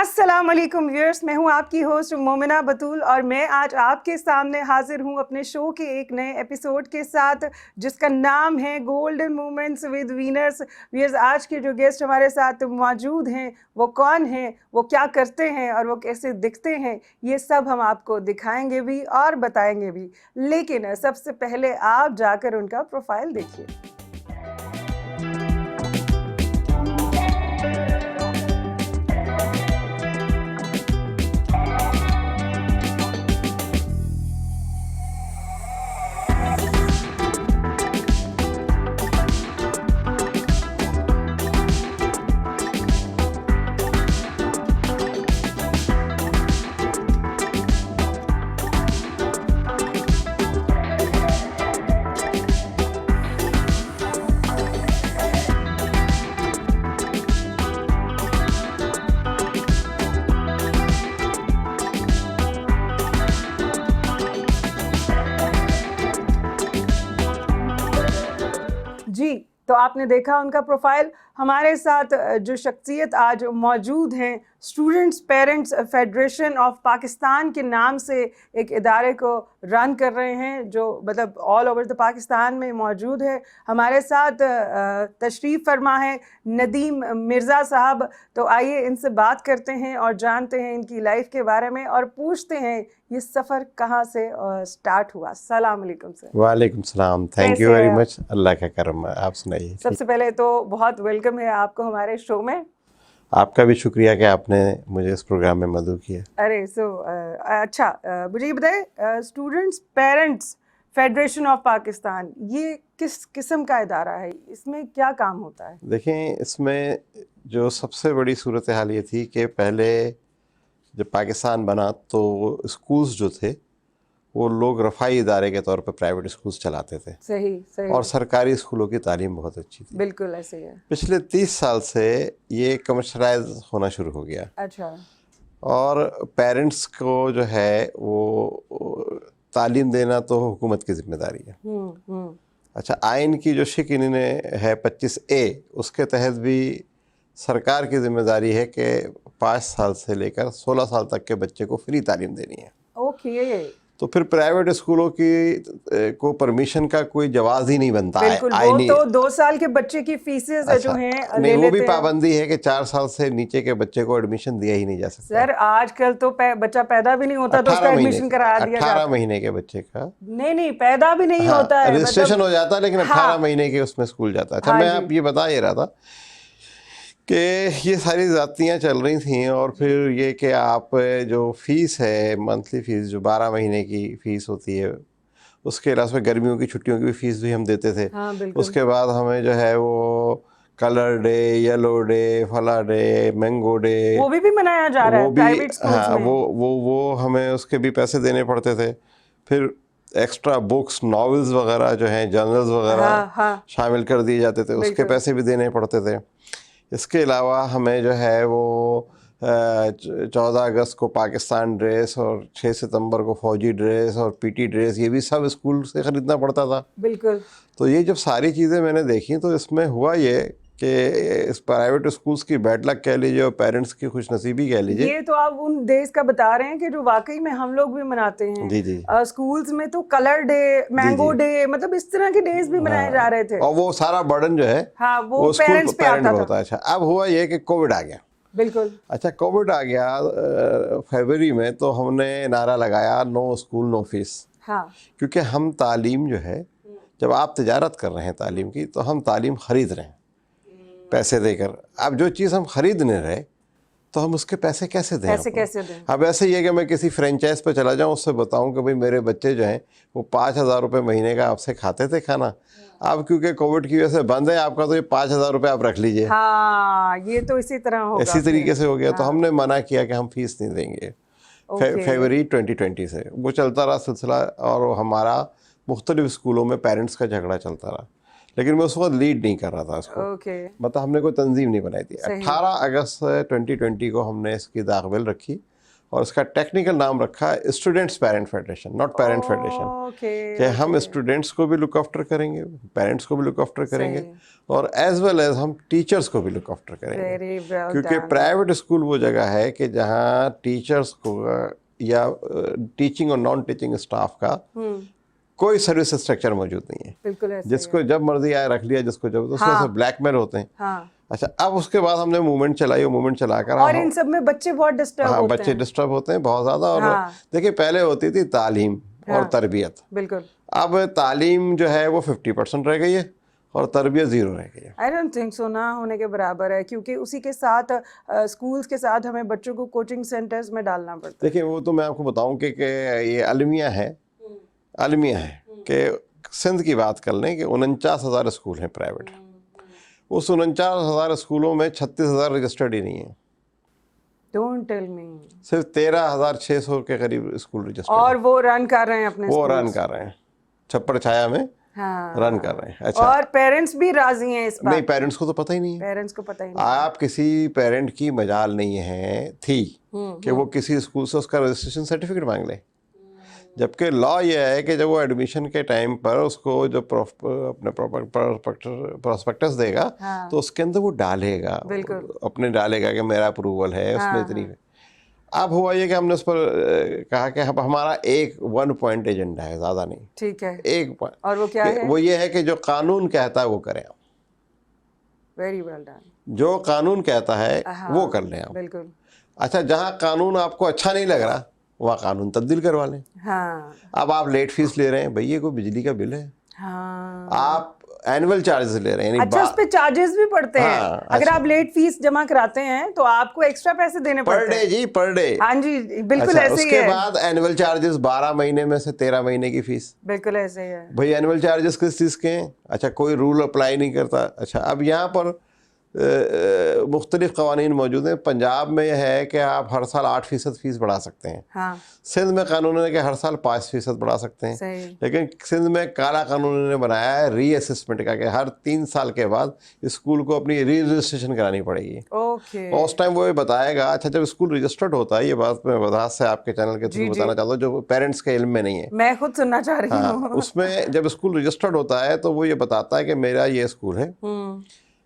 अस्सलाम वालेकुम व्यूअर्स, मैं हूं आपकी होस्ट मोमिना बतूल और मैं आज आपके सामने हाजिर हूं अपने शो के एक नए एपिसोड के साथ जिसका नाम है golden moments with winners. Viewers, आज के जो गेस्ट हमारे साथ मौजूद हैं वो कौन हैं, वो क्या करते हैं और वो कैसे दिखते हैं, ये सब हम आपको दिखाएंगे भी और बताएंगे भी। लेकिन सबसे पहले आप जाकर उनका प्रोफाइल देखिए। जी, तो आपने देखा उनका प्रोफाइल। हमारे साथ जो शख्सियत आज मौजूद हैं, students parents federation of Pakistan के नाम से एक इदारे को रन कर रहे हैं, जो मतलब ऑल ओवर द पाकिस्तान में मौजूद है। हमारे साथ तशरीफ़ फरमा है नदीम मिर्ज़ा साहब। तो आइए इनसे बात करते हैं और जानते हैं इनकी लाइफ के बारे में और पूछते हैं ये सफ़र कहाँ से स्टार्ट हुआ। अस्सलाम वालेकुम सर। वालेकुम सलाम, थैंक यू वेरी मच। अल्लाह का करम है। आप सुनाइए। सबसे पहले तो बहुत वेलकम है आपको हमारे शो में। आपका भी शुक्रिया कि आपने मुझे इस प्रोग्राम में मदऊ किया। अरे अच्छा, मुझे ये बताए students parents federation of Pakistan ये किस किस्म का इदारा है, इसमें क्या काम होता है? देखें, इसमें जो सबसे बड़ी सूरत हाल ये थी कि पहले जब पाकिस्तान बना तो स्कूल्स जो थे वो लोग रफ़ाई इदारे के तौर पर प्राइवेट स्कूल्स चलाते थे। सही सही। और सरकारी स्कूलों की तालीम बहुत अच्छी थी। बिल्कुल ऐसे ही है। पिछले 30 साल से ये कमर्शलाइज होना शुरू हो गया। अच्छा। और पेरेंट्स को जो है वो तालीम देना तो हुकूमत की जिम्मेदारी है। अच्छा, आइन की जो शिक इन्होंने है 25A, उसके तहत भी सरकार की जिम्मेदारी है कि 5 साल से लेकर 16 साल तक के बच्चे को फ्री तालीम देनी है। ओके। तो फिर प्राइवेट स्कूलों की को परमिशन का कोई जवाब ही नहीं बनता है। बिल्कुल, वो तो 2 साल के बच्चे की फीसेस जो हैं नहीं, वो भी पाबंदी है कि 4 साल से नीचे के बच्चे को एडमिशन दिया ही नहीं जा सकता। सर आजकल तो बच्चा पैदा भी नहीं होता तो उसका एडमिशन करा दिया जाता है। 18 महीने के बच्चे का नहीं पैदा भी नहीं होता है, रजिस्ट्रेशन हो जाता है, लेकिन 18 महीने के उसमें स्कूल जाता है। अच्छा, मैं आप ये बता ये रहा था कि ये सारी ज़ातियाँ चल रही थी। और फिर ये कि आप जो फ़ीस है, मंथली फ़ीस जो 12 महीने की फ़ीस होती है, उसके अलावा गर्मियों की छुट्टियों की भी फ़ीस भी हम देते थे। हाँ, उसके बाद हमें जो है वो कलर डे, येलो डे, फला डे, मैंगो डे, वो भी मनाया जा रहा है प्राइवेट स्कूल्स में। वो हमें उसके भी पैसे देने पड़ते थे। फिर एक्स्ट्रा बुक्स, नॉवेल्स वगैरह जो हैं, जर्नल्स वगैरह शामिल कर दिए जाते थे, उसके पैसे भी देने पड़ते थे। इसके अलावा हमें जो है वो 14 अगस्त को पाकिस्तान ड्रेस और 6 सितंबर को फ़ौजी ड्रेस और पीटी ड्रेस, ये भी सब स्कूल से ख़रीदना पड़ता था। बिल्कुल। तो ये जब सारी चीज़ें मैंने देखी तो इसमें हुआ ये कि इस प्राइवेट स्कूल्स की बैड लक कह लीजिए और पेरेंट्स की खुशनसीबी कह लीजिए। ये तो आप उन डेज का बता रहे हैं कि जो वाकई में हम लोग भी मनाते हैं। जी जी। स्कूल्स में तो कलर डे, मैंगो डे, मतलब इस तरह के डेज भी मनाए जा रहे थे। और वो सारा बर्डन जो है वो पेरेंट्स पे आता था। अच्छा, अब हुआ ये कि कोविड आ गया। बिल्कुल। अच्छा, कोविड आ गया फरवरी में, तो हमने नारा लगाया नो स्कूल नो फीस। हाँ। क्योंकि हम तालीम जो है, जब आप तिजारत कर रहे हैं तालीम की, तो हम तालीम ख़रीद रहे हैं पैसे देकर। अब जो चीज़ हम ख़रीद नहीं रहे तो हम उसके पैसे कैसे दें? कैसे दें? अब ऐसे ही है कि मैं किसी फ्रेंचाइज पर चला जाऊं, उससे बताऊं कि भाई मेरे बच्चे जो हैं वो 5,000 रुपये महीने का आपसे खाते थे खाना, अब क्योंकि कोविड की वजह से बंद है आपका, तो ये 5,000 रुपये आप रख लीजिए। हाँ, ये तो इसी तरह होगा। इसी तरीके से हो गया। तो हमने मना किया कि हम फीस नहीं देंगे। फरवरी 2020 से वो चलता रहा सिलसिला, और हमारा मुख्तलिफ स्कूलों में पेरेंट्स का झगड़ा चलता रहा, लेकिन मैं उस वक्त लीड नहीं कर रहा था इसको। मतलब हमने कोई तंजीम नहीं बनाई थी। 18 अगस्त 2020 को हमने इसकी दाखिल रखी और उसका टेक्निकल नाम रखा है students parent federation, not parent federation. कि हम स्टूडेंट्स को भी लुक आफ्टर करेंगे, पेरेंट्स को भी लुक आफ्टर करेंगे, और एज वेल एज हम टीचर्स को भी लुक आफ्टर करेंगे। क्योंकि प्राइवेट स्कूल वो जगह है कि जहाँ टीचर्स को या टीचिंग और नॉन टीचिंग स्टाफ का कोई सर्विस स्ट्रक्चर मौजूद नहीं है। बिल्कुल ऐसे जिसको जब मर्जी आए रख लिया, जिसको जब, उसमें से ब्लैकमेल होते हैं। हाँ। अच्छा, अब उसके बाद हमने मूवमेंट चलाई, और मूवमेंट चलाकर और इन सब में बच्चे बहुत डिस्टर्ब होते हैं। बच्चे डिस्टर्ब होते हैं बहुत ज़्यादा। और देखिए, पहले होती थी तालीम और तरबियत, बिल्कुल। अब तालीम जो है वो 50% रह गई है और तरबियत 0 रह गई है। आई डोंट थिंक सो, ना होने के बराबर है, क्योंकि उसी के साथ स्कूल्स के साथ हमें बच्चों को कोचिंग सेंटर्स में डालना पड़ता है। देखिए, वो तो मैं आपको बताऊं कि ये अलमिया है कि सिंध की बात कर लें कि 49,000 स्कूल हैं प्राइवेट। उस 49,000 स्कूलों में 36,000 रजिस्टर्ड ही नहीं है। Don't tell me. सिर्फ 13,600 के करीब स्कूल रजिस्टर्ड, और वो रन कर रहे हैं अपने वो रन कर रहे हैं छप्पर छाया में। हाँ। रन कर रहे हैं। अच्छा, और पेरेंट्स भी राजी हैं इस बात? नहीं, पेरेंट्स को तो पता ही नहीं है। पेरेंट्स को पता ही नहीं। आप किसी पेरेंट की मजाल नहीं है थी कि वो किसी स्कूल से उसका रजिस्ट्रेशन सर्टिफिकेट मांग ले, जबकि लॉ ये है कि जब वो एडमिशन के टाइम पर उसको जो अपने प्रोस्पेक्टस देगा, तो उसके अंदर वो डालेगा, अपने डालेगा कि मेरा अप्रूवल है, उसमें इतनी। अब हुआ ये कि हमने उस पर कहा कि अब हमारा एक 1 पॉइंट एजेंडा है, ज़्यादा नहीं। ठीक है, एक पॉइंट। और वो क्या है? वो ये है कि जो कानून कहता है वो करें आप। Very well done. जो कानून कहता है वो कर लें आप। बिल्कुल। अच्छा, जहाँ कानून आपको अच्छा नहीं लग रहा वहाँ कानून तब्दील करवा लें। हाँ। अब आप लेट फीस ले रहे हैं, भैया कोई बिजली का बिल है। हाँ। आप एनुअल चार्जेस ले रहे हैं, अच्छा, उस पे चार्जेस भी पड़ते हैं। अगर अच्छा, आप लेट फीस जमा कराते हैं तो आपको एक्स्ट्रा पैसे देने पड़ते हैं। पर डे जी, पर डे। हाँ जी, बिल्कुल अच्छा, ऐसे ही है। उसके बाद एनुअल चार्जेस 12 महीने में से 13 महीने की फीस। बिल्कुल ऐसे ही है भाई। एनुअल चार्जेस किस चीज़ के हैं? अच्छा, कोई रूल अप्लाई नहीं करता। अच्छा, अब यहाँ पर मुख्तलिफ कवानीन मौजूद हैं। पंजाब में यह है कि आप हर साल 8% फीस बढ़ा सकते हैं। हाँ। सिंध में कानून है कि हर साल 5% बढ़ा सकते हैं। सही। लेकिन सिंध में काला कानून ने बनाया है रीअसेसमेंट का, कि हर 3 साल के बाद स्कूल को अपनी री रजिस्ट्रेशन करानी पड़ेगी। ओके। और उस टाइम वो ये बताएगा। अच्छा, जब स्कूल रजिस्टर्ड होता है, ये बात मैं वजाहत से आपके चैनल के थ्रू बताना चाहता हूँ, जो पेरेंट्स के इल्म में नहीं है, मैं खुद सुनना चाह रही हूँ। उसमें जब स्कूल रजिस्टर्ड होता है तो वो ये बताता है कि मेरा ये स्कूल है,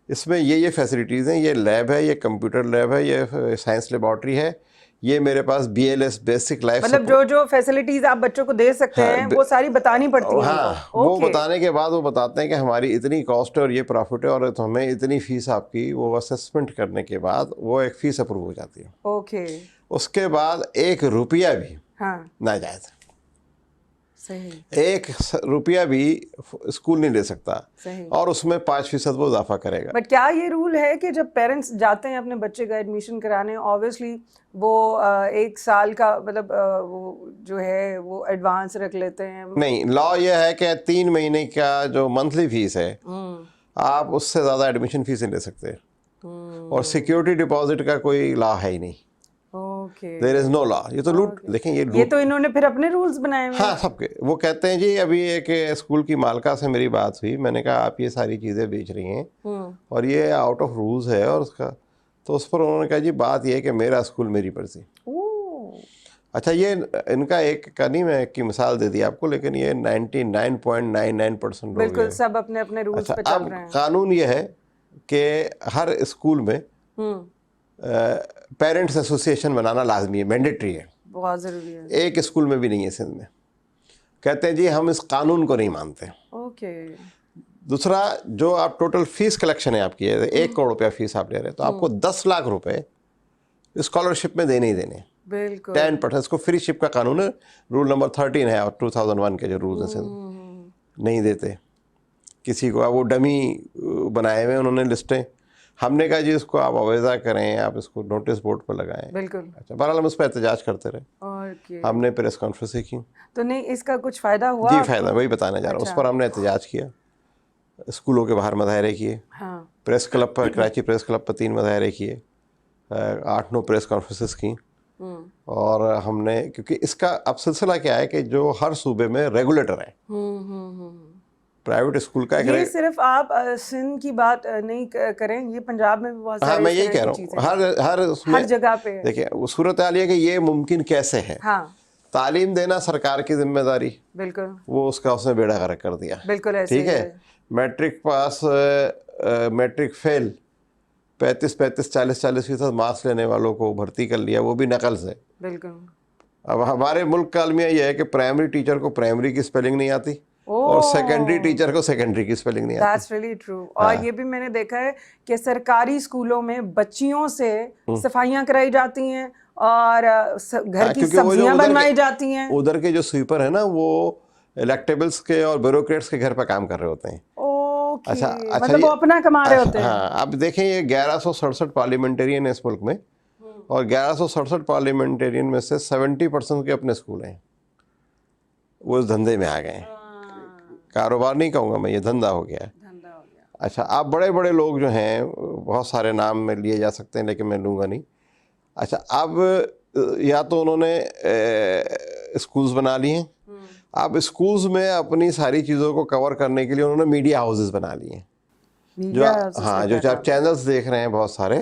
इसमें ये फैसिलिटीज़ हैं, ये लैब है, ये कंप्यूटर लैब है, ये साइंस लेबॉर्ट्री है, ये मेरे पास BLS बेसिक लाइफ, मतलब जो फैसिलिटीज आप बच्चों को दे सकते हैं वो सारी बतानी पड़ती हैं। हाँ, वो बताने के बाद वो बताते हैं कि हमारी इतनी कॉस्ट है और ये प्रॉफिट है और तो हमें इतनी फीस आपकी, वो असेसमेंट करने के बाद वो एक फ़ीस अप्रूव हो जाती है। ओके। उसके बाद 1 रुपया भी नाजायज़, सही, 1 रुपया भी स्कूल नहीं ले सकता। सही। और उसमें 5% वो इजाफा करेगा। बट क्या ये रूल है कि जब पेरेंट्स जाते हैं अपने बच्चे का एडमिशन कराने, ऑब्वियसली वो 1 साल का मतलब वो जो है वो एडवांस रख लेते हैं? नहीं, लॉ ये है कि 3 महीने का जो मंथली फीस है आप उससे ज़्यादा एडमिशन फीस नहीं ले सकते। और सिक्योरिटी डिपॉजिट का कोई लॉ है ही नहीं। There is no law. ये तो लूट, देखें ये तो इन्होंने फिर अपने रूल्स बनाए हुए हैं। हाँ, सबके। वो कहते हैं जी, अभी एक स्कूल की मालका से मेरी बात हुई, मैंने कहा आप ये सारी चीज़ें बेच रही हैं और ये आउट ऑफ रूल्स है और उसका, तो उस पर उन्होंने कहा जी बात ये है कि मेरा स्कूल मेरी मर्जी। अच्छा, ये इनका एक का नहीं, मैं एक की मिसाल दे दी आपको, लेकिन ये 99.99% बिल्कुल सब अपने अपने रूल्स पे चल रहे हैं। कानून ये है कि हर स्कूल में पेरेंट्स एसोसिएशन बनाना लाजमी है, मैंडेटरी है, बहुत ज़रूरी है। एक स्कूल में भी नहीं है सिंध में। कहते हैं जी हम इस कानून को नहीं मानते। ओके। दूसरा, जो आप टोटल फीस कलेक्शन है आपकी, 1 करोड़ रुपया फीस आप ले रहे हैं, तो आपको 10 लाख रुपए स्कॉलरशिप में देने ही देने। बिल्कुल। 10%। इसको फ्री शिप का कानून है, रूल नंबर 13 है और 2001 के जो रूल्स हैं, नहीं देते किसी को। वो डमी बनाए हुए उन्होंने लिस्टें। हमने कहा जी इसको आप अवेजा करें, आप इसको नोटिस बोर्ड पर लगाएं। बिल्कुल। अच्छा, बहरहाल हम उस पर एहतजाज करते रहे। हमने प्रेस कॉन्फ्रेंस की, तो नहीं इसका कुछ फ़ायदा हुआ? जी फ़ायदा, वही बताने जा रहा हूँ। उस पर हमने एहतजाज किया, स्कूलों के बाहर मुजाहरे किए। प्रेस क्लब पर, कराची प्रेस क्लब पर 3 मुजाहरे किए, 8-9 प्रेस कॉन्फ्रेंसेस की। और हमने, क्योंकि इसका अब सिलसिला क्या है कि जो हर सूबे में रेगुलेटर है, प्राइवेट स्कूल का ये सिर्फ आप सिंध की बात नहीं करें, ये पंजाब में भी बहुत सारे मैं यही कह रहा हूँ, हर जगह पे देखिए सूरत हाल है कि ये मुमकिन कैसे है। हाँ, तालीम देना सरकार की जिम्मेदारी, बिल्कुल वो उसका उसने बेड़ा गर्क कर दिया, बिल्कुल ऐसे ठीक है। Matric pass matric fail 35-40% marks लेने वालों को भर्ती कर लिया, वो भी नकल से। बिल्कुल। अब हमारे मुल्क का अलमिया यह है कि प्राइमरी टीचर को प्राइमरी की स्पेलिंग नहीं आती और सेकेंडरी टीचर को सेकेंडरी की स्पेलिंग नहीं आती। That's really true। और ये भी मैंने देखा है कि सरकारी स्कूलों में बच्चियों से सफाइयां कराई जाती हैं और घर की सब्जियां बनवाई जाती हैं। उधर के जो स्वीपर है ना, वो इलेक्टेबल्स के और ब्यूरोक्रेट्स के घर पर काम कर रहे होते हैं। अच्छा, मतलब वो अपना कमा रहे होते हैं। हाँ, अब देखें ये 1167 पार्लियामेंटेरियन है इस मुल्क में और 1167 पार्लियामेंटेरियन में से 70% के अपने स्कूल हैं। वो इस धंधे में आ गए हैं। कारोबार नहीं कहूँगा मैं, ये धंधा हो गया है। अच्छा, आप बड़े बड़े लोग जो हैं, बहुत सारे नाम में लिए जा सकते हैं लेकिन मैं लूँगा नहीं। अच्छा, अब या तो उन्होंने स्कूल्स बना लिए हैं, अब स्कूल्स में अपनी सारी चीज़ों को कवर करने के लिए उन्होंने मीडिया हाउसेस बना लिए हैं। जो हाँ, जो आप चैनल्स देख रहे हैं बहुत सारे,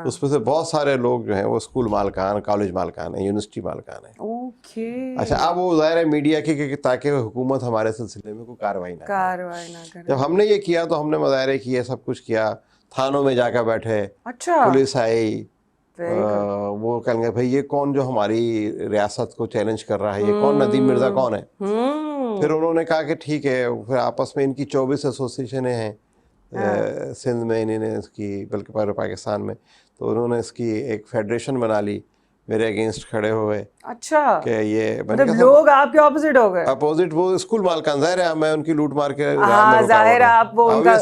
उसमें से बहुत सारे लोग जो हैं वो स्कूल मालकान, कॉलेज मालकान है, यूनिवर्सिटी मालकान है। ओके। अच्छा, अब वो ज़ाहिर है मीडिया की ताकि हुकूमत हमारे सिलसिले में कोई कार्रवाई ना करे। जब हमने ये किया तो हमने मुजाहरे किए, सब कुछ किया, थानों में जाकर बैठे। अच्छा। पुलिस आई, वो कहेंगे भाई ये कौन जो हमारी रियासत को चैलेंज कर रहा है, ये कौन, नदीम मिर्जा कौन है। फिर उन्होंने कहा कि ठीक है, फिर आपस में इनकी 24 एसोसिएशनें हैं सिंध में, इन्होंने इसकी, बल्कि पूरे पाकिस्तान में, तो उन्होंने इसकी एक फेडरेशन बना ली, मेरे अगेंस्ट खड़े हुए। अच्छा, कि ये मतलब लोग आपके ऑपोजिट हो गए। अपोजिट, वो स्कूल मालकान, ज़ाहिर है मैं उनकी लूट मार के ज़ाहिर है आप वो उनका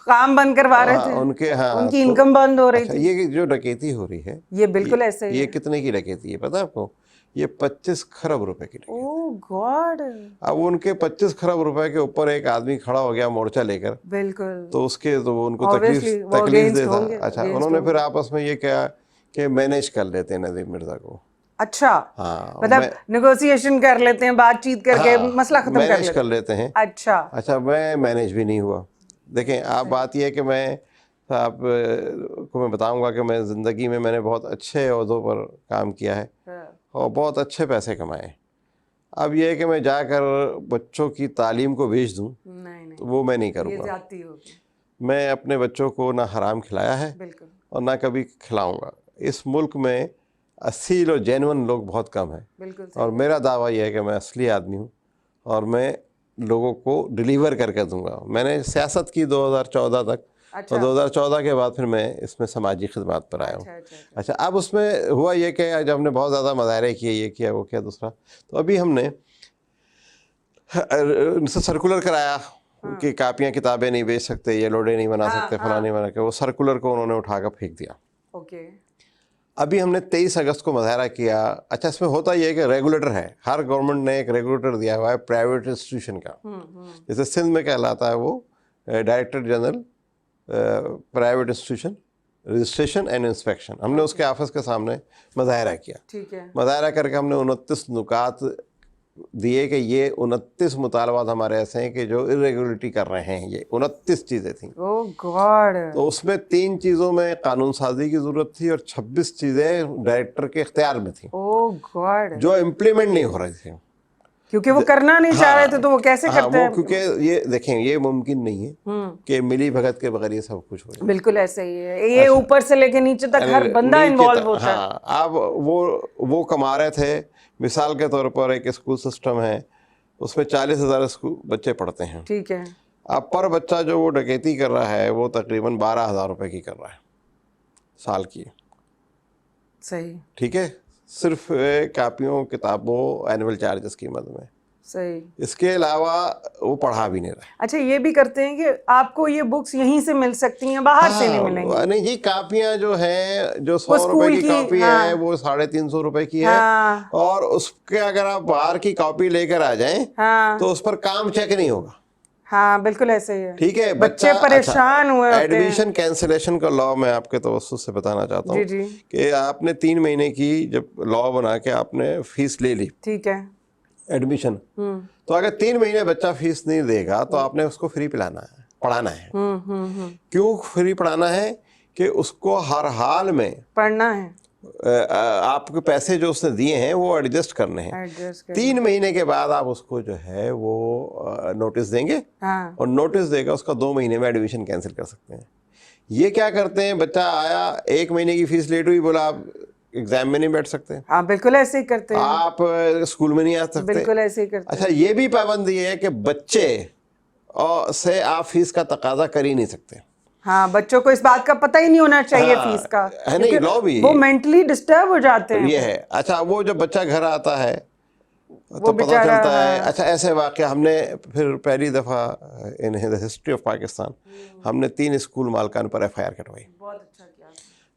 काम बंद करवा रहे थे, उनके उनकी इनकम बंद हो रही थी। ये जो डकैती हो रही है, ये बिल्कुल ऐसे ही ये कितने की डकैती है पता है आपको? ये 25 खरब रुपए की। ओह गॉड। अब उनके 25 खरब रुपए के ऊपर एक आदमी खड़ा हो गया मोर्चा लेकर, बिल्कुल, तो उसके तो उनको तकलीफ देता। अच्छा, उन्होंने फिर आपस में ये कहा कि मैनेज कर लेते हैं नदीम मिर्जा को। अच्छा, हाँ, मतलब नेगोशिएशन कर लेते हैं, बातचीत करके मसला खत्म कर लेते हैं। अच्छा, मैं मैनेज भी नहीं हुआ। देखें, आप बात यह है कि आप को मैं बताऊंगा कि मैं ज़िंदगी में मैंने बहुत अच्छे ओहदों पर काम किया है और बहुत अच्छे पैसे कमाए। अब ये है कि मैं जाकर बच्चों की तालीम को बेच दूं, तो वो मैं नहीं करूँगा। मैं अपने बच्चों को ना हराम खिलाया है और ना कभी खिलाऊंगा। इस मुल्क में असील और जेन्युइन लोग बहुत कम हैं और मेरा दावा यह है कि मैं असली आदमी हूँ और मैं लोगों को डिलीवर करके दूंगा। मैंने सियासत की 2014 तक। अच्छा। और 2014 के बाद फिर मैं इसमें समाजी खिदमत पर आया हूँ। अच्छा, अब उसमें हुआ ये कि जब हमने बहुत ज़्यादा मुजाहरे किए, ये किया वो किया दूसरा, तो अभी हमने उनसे सर्कुलर कराया कि कापियाँ किताबें नहीं बेच सकते, ये लोडे नहीं बना सकते, फलां नहीं बना के, वो सर्कुलर को उन्होंने उठाकर फेंक दिया। अभी हमने 23 अगस्त को मुजाहरा किया। अच्छा, इसमें होता ये है कि रेगुलेटर है, हर गवर्नमेंट ने एक रेगुलेटर दिया हुआ है प्राइवेट इंस्टीट्यूशन का। जैसे सिंध में कहलाता है वो director general private institution registration and inspection. हमने उसके ऑफिस के सामने मुजाहरा किया। ठीक है। मुजाहरा करके हमने 29 नुकात दिए कि ये 29 मुतालबात हमारे ऐसे हैं कि जो इरेगुलरिटी कर रहे हैं। ये 29 चीज़ें थी। ओह गॉड। तो उसमें 3 चीज़ों में कानून साजी की ज़रूरत थी और 26 चीज़ें डायरेक्टर के इख्तियार में थी। ओह गॉड। जो इम्प्लीमेंट नहीं हो रही थी क्योंकि वो करना नहीं चाह रहे थे, तो वो कैसे करते हैं? क्योंकि ये देखें, ये मुमकिन नहीं है कि मिली भगत के बगैर ये सब कुछ हो जाए। बिल्कुल ऐसे ही है, ये ऊपर से लेके नीचे तक हर बंदा इन्वॉल्व होता है। हाँ, अब वो कमा रहे थे। मिसाल के तौर पर एक स्कूल सिस्टम है, उसमें 40,000 बच्चे पढ़ते हैं। ठीक है। अब पर बच्चा जो वो डकैती कर रहा है वो तकरीबन 12,000 रुपए की कर रहा है साल की। सही। ठीक है, सिर्फ कापियों किताबों एनुअल चार्जेस की मद में। सही। इसके अलावा वो पढ़ा भी नहीं रहा। अच्छा, ये भी करते हैं कि आपको ये बुक्स यहीं से मिल सकती हैं, बाहर से नहीं मिलेंगी? नहीं जी, कापियां जो हैं, जो 100 रुपए की कॉपी है वो 350 रुपए की है। और उसके अगर आप बाहर की कॉपी लेकर आ जाएं तो उस पर काम चेक नहीं होगा। हाँ, बिल्कुल ऐसे ही है। ठीक है, बच्चे परेशान हुए होते हैं। एडमिशन कैंसिलेशन का लॉ मैं आपके तवज्जुह से बताना चाहता हूँ कि आपने 3 महीने की जब लॉ बना के आपने फीस ले ली, ठीक है, एडमिशन। तो अगर 3 महीने बच्चा फीस नहीं देगा तो आपने उसको फ्री पिलाना है, पढ़ाना है। क्यों फ्री पढ़ाना है? कि उसको हर हाल में पढ़ना है, आपके पैसे जो उसने दिए हैं वो एडजस्ट करने हैं। 3 महीने के बाद आप उसको जो है वो नोटिस देंगे। हाँ। और नोटिस देगा उसका 2 महीने में एडमिशन कैंसिल कर सकते हैं। ये क्या करते हैं, बच्चा आया 1 महीने की फीस लेट हुई, बोला आप एग्जाम में नहीं बैठ सकते। हाँ बिल्कुल ऐसे ही करते हैं, आप स्कूल में नहीं आ सकते। बिल्कुल ऐसे ही करते हैं। अच्छा, ये भी पाबंदी है कि बच्चे से आप फीस का तकाजा कर ही नहीं सकते। हाँ, बच्चों को इस बात का पता ही नहीं होना चाहिए फीस का, है नहीं, लॉ भी वो मेंटली डिस्टर्ब हो जाते हैं। ये है। अच्छा, वो जब बच्चा घर आता है तो वो पता चलता है। हाँ। अच्छा, ऐसे वाक़े हमने फिर पहली दफ़ा in the history of Pakistan हमने 3 स्कूल मालकान पर FIR कटवाई। बहुत अच्छा किया।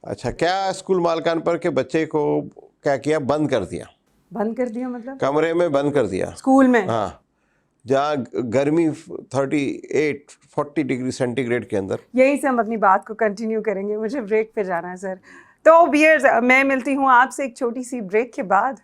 अच्छा, क्या स्कूल मालकान पर के बच्चे को क्या किया, बंद कर दिया। बंद कर दिया मतलब? कमरे में बंद कर दिया, स्कूल में। हाँ, जहाँ गर्मी 38-40 डिग्री सेंटीग्रेड के अंदर। यहीं से हम अपनी बात को कंटिन्यू करेंगे, मुझे ब्रेक पे जाना है सर। तो वियर्स, मैं मिलती हूँ आपसे एक छोटी सी ब्रेक के बाद।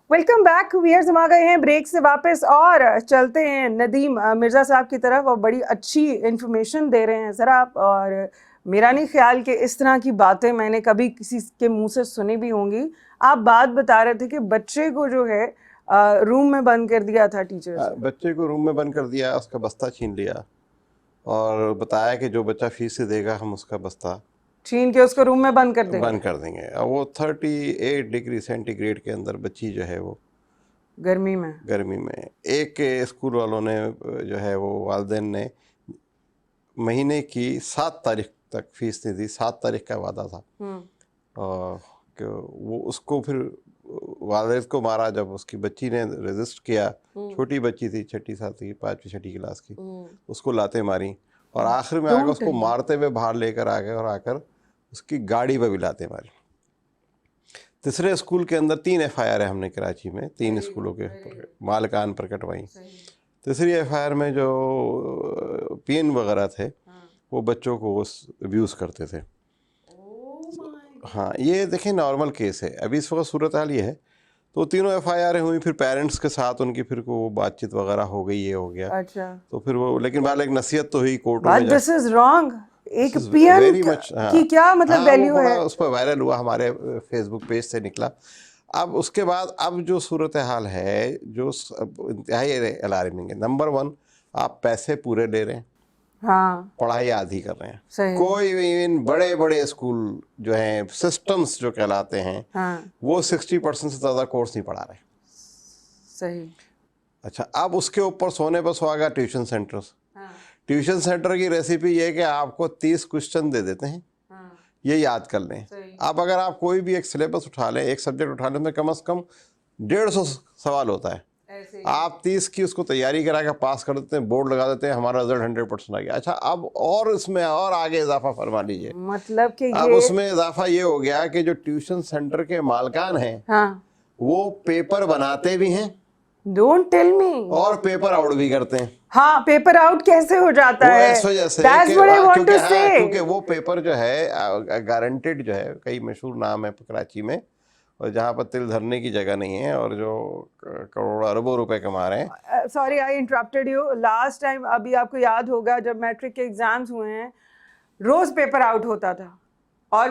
वेलकम बैक वियर्स, हम आ गए हैं ब्रेक से वापस और चलते हैं नदीम मिर्ज़ा साहब की तरफ। और बड़ी अच्छी इन्फॉर्मेशन दे रहे हैं सर आप, और मेरा नहीं ख्याल कि इस तरह की बातें मैंने कभी किसी के मुंह से सुनी भी होंगी। आप बात बता रहे थे कि बच्चे को जो है रूम में बंद कर दिया था टीचर्स। बच्चे को रूम में बंद कर दिया, उसका बस्ता छीन लिया और बताया कि जो बच्चा फीस से देगा हम उसका बस्ता छीन के उसको रूम में बंद कर देंगे। और वो 38 डिग्री सेंटीग्रेड के अंदर बच्ची जो है वो गर्मी में एक स्कूल वालों ने जो है वो वालिदैन ने महीने की 7 तारीख तक फीस नहीं दी। 7 तारीख का वादा था। और वो उसको फिर वालिद को मारा जब उसकी बच्ची ने रेजिस्ट किया। छोटी बच्ची थी, 6ठी 7ठी 5वीं 6ठी क्लास की, उसको लाते मारी और आखिर में आकर उसको मारते हुए बाहर लेकर आ गए और आकर उसकी गाड़ी पर भी लाते मारी। तीसरे स्कूल के अंदर 3 FIR है हमने कराची में, 3 स्कूलों के मालकान पर कटवाई। तीसरी FIR में जो PN वगैरह थे वो बच्चों को अब्यूज़ करते थे। हाँ, ये देखें नॉर्मल केस है। अभी इस वक्त सूरत हाल ये है। तो तीनों FIR हुई, फिर पेरेंट्स के साथ उनकी फिर को बातचीत वगैरह हो गई, ये हो गया। अच्छा। तो फिर वो, लेकिन बाद एक नसीहत तो हुई कोर्टों में। This is wrong. एक PM की क्या मतलब वैल्यू है? उस पर वायरल हुआ, हमारे फेसबुक पेज से निकला। अब उसके बाद अब जो सूरत हाल है जो इंतहाई अलार्मिंग है। नंबर 1, आप पैसे पूरे ले रहे हैं, हाँ, पढ़ाई आधी कर रहे हैं। कोई इन बड़े बड़े स्कूल जो हैं, सिस्टम्स जो कहलाते हैं, हाँ, वो 60% से ज़्यादा कोर्स नहीं पढ़ा रहे। सही। अच्छा, अब उसके ऊपर सोने पर सुहागा ट्यूशन सेंटर्स। ट्यूशन सेंटर की रेसिपी ये है कि आपको 30 क्वेश्चन दे देते हैं, ये याद कर लें। अब अगर आप कोई भी एक सिलेबस उठा लें, एक सब्जेक्ट उठा लें, में कम से कम 150 सवाल होता है। आप 30 की उसको तैयारी करा के पास कर देते हैं, बोर्ड लगा देते हैं, हमारा रिजल्ट 100% आ गया। अच्छा, अब और इसमें और आगे इजाफा फरमा लीजिए। मतलब कि अब उसमें इजाफा ये हो गया कि जो ट्यूशन सेंटर के मालकान हैं, हाँ, वो पेपर बनाते भी हैं, डोंट टेल मी, और पेपर आउट भी करते हैं। हाँ, पेपर आउट कैसे हो जाता है? इस वजह से क्योंकि वो पेपर जो है गारंटेड जो है, कई मशहूर नाम है कराची में, और जहाँ पर तिल धरने की जगह नहीं है, और जो करोड़ों अरबों रुपए कमा रहे हैं। Sorry I interrupted you. Last time, अभी आपको याद होगा, जब मैट्रिक के एग्जाम्स हुए हैं, रोज पेपर आउट होता था और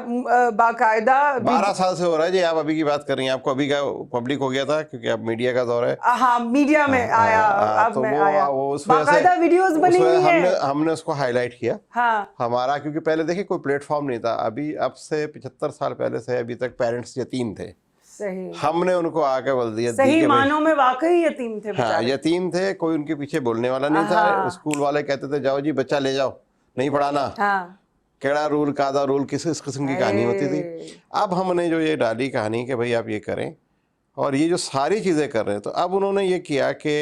बाकायदा 12 साल से हो रहा है जी। आप अभी की बात कर रही हैं, आपको अभी का पब्लिक हो गया था क्योंकि अब मीडिया का दौर है। हाँ, मीडिया में आया, अब तो मैं आया, वो उस वजह बाकायदा वीडियोस बनी हुई हैं। हमने उसको हाईलाइट किया। हाँ, हमारा, क्योंकि पहले देखिए कोई प्लेटफॉर्म नहीं था। अभी अब से 75 साल पहले से अभी तक पेरेंट्स यतीम थे। सही। हमने उनको आके वल्दियत दी, सही मानों में वाकई यतीम थे। हाँ, यतीम थे, कोई उनके पीछे बोलने वाला नहीं था। स्कूल वाले कहते थे जाओ जी बच्चा ले जाओ, नहीं पढ़ाना। हाँ, केड़ा रूल कादा रूल, किस किस्म की कहानी होती थी। अब हमने जो ये डाली कहानी कि भाई आप ये करें, और ये जो सारी चीज़ें कर रहे हैं, तो अब उन्होंने ये किया कि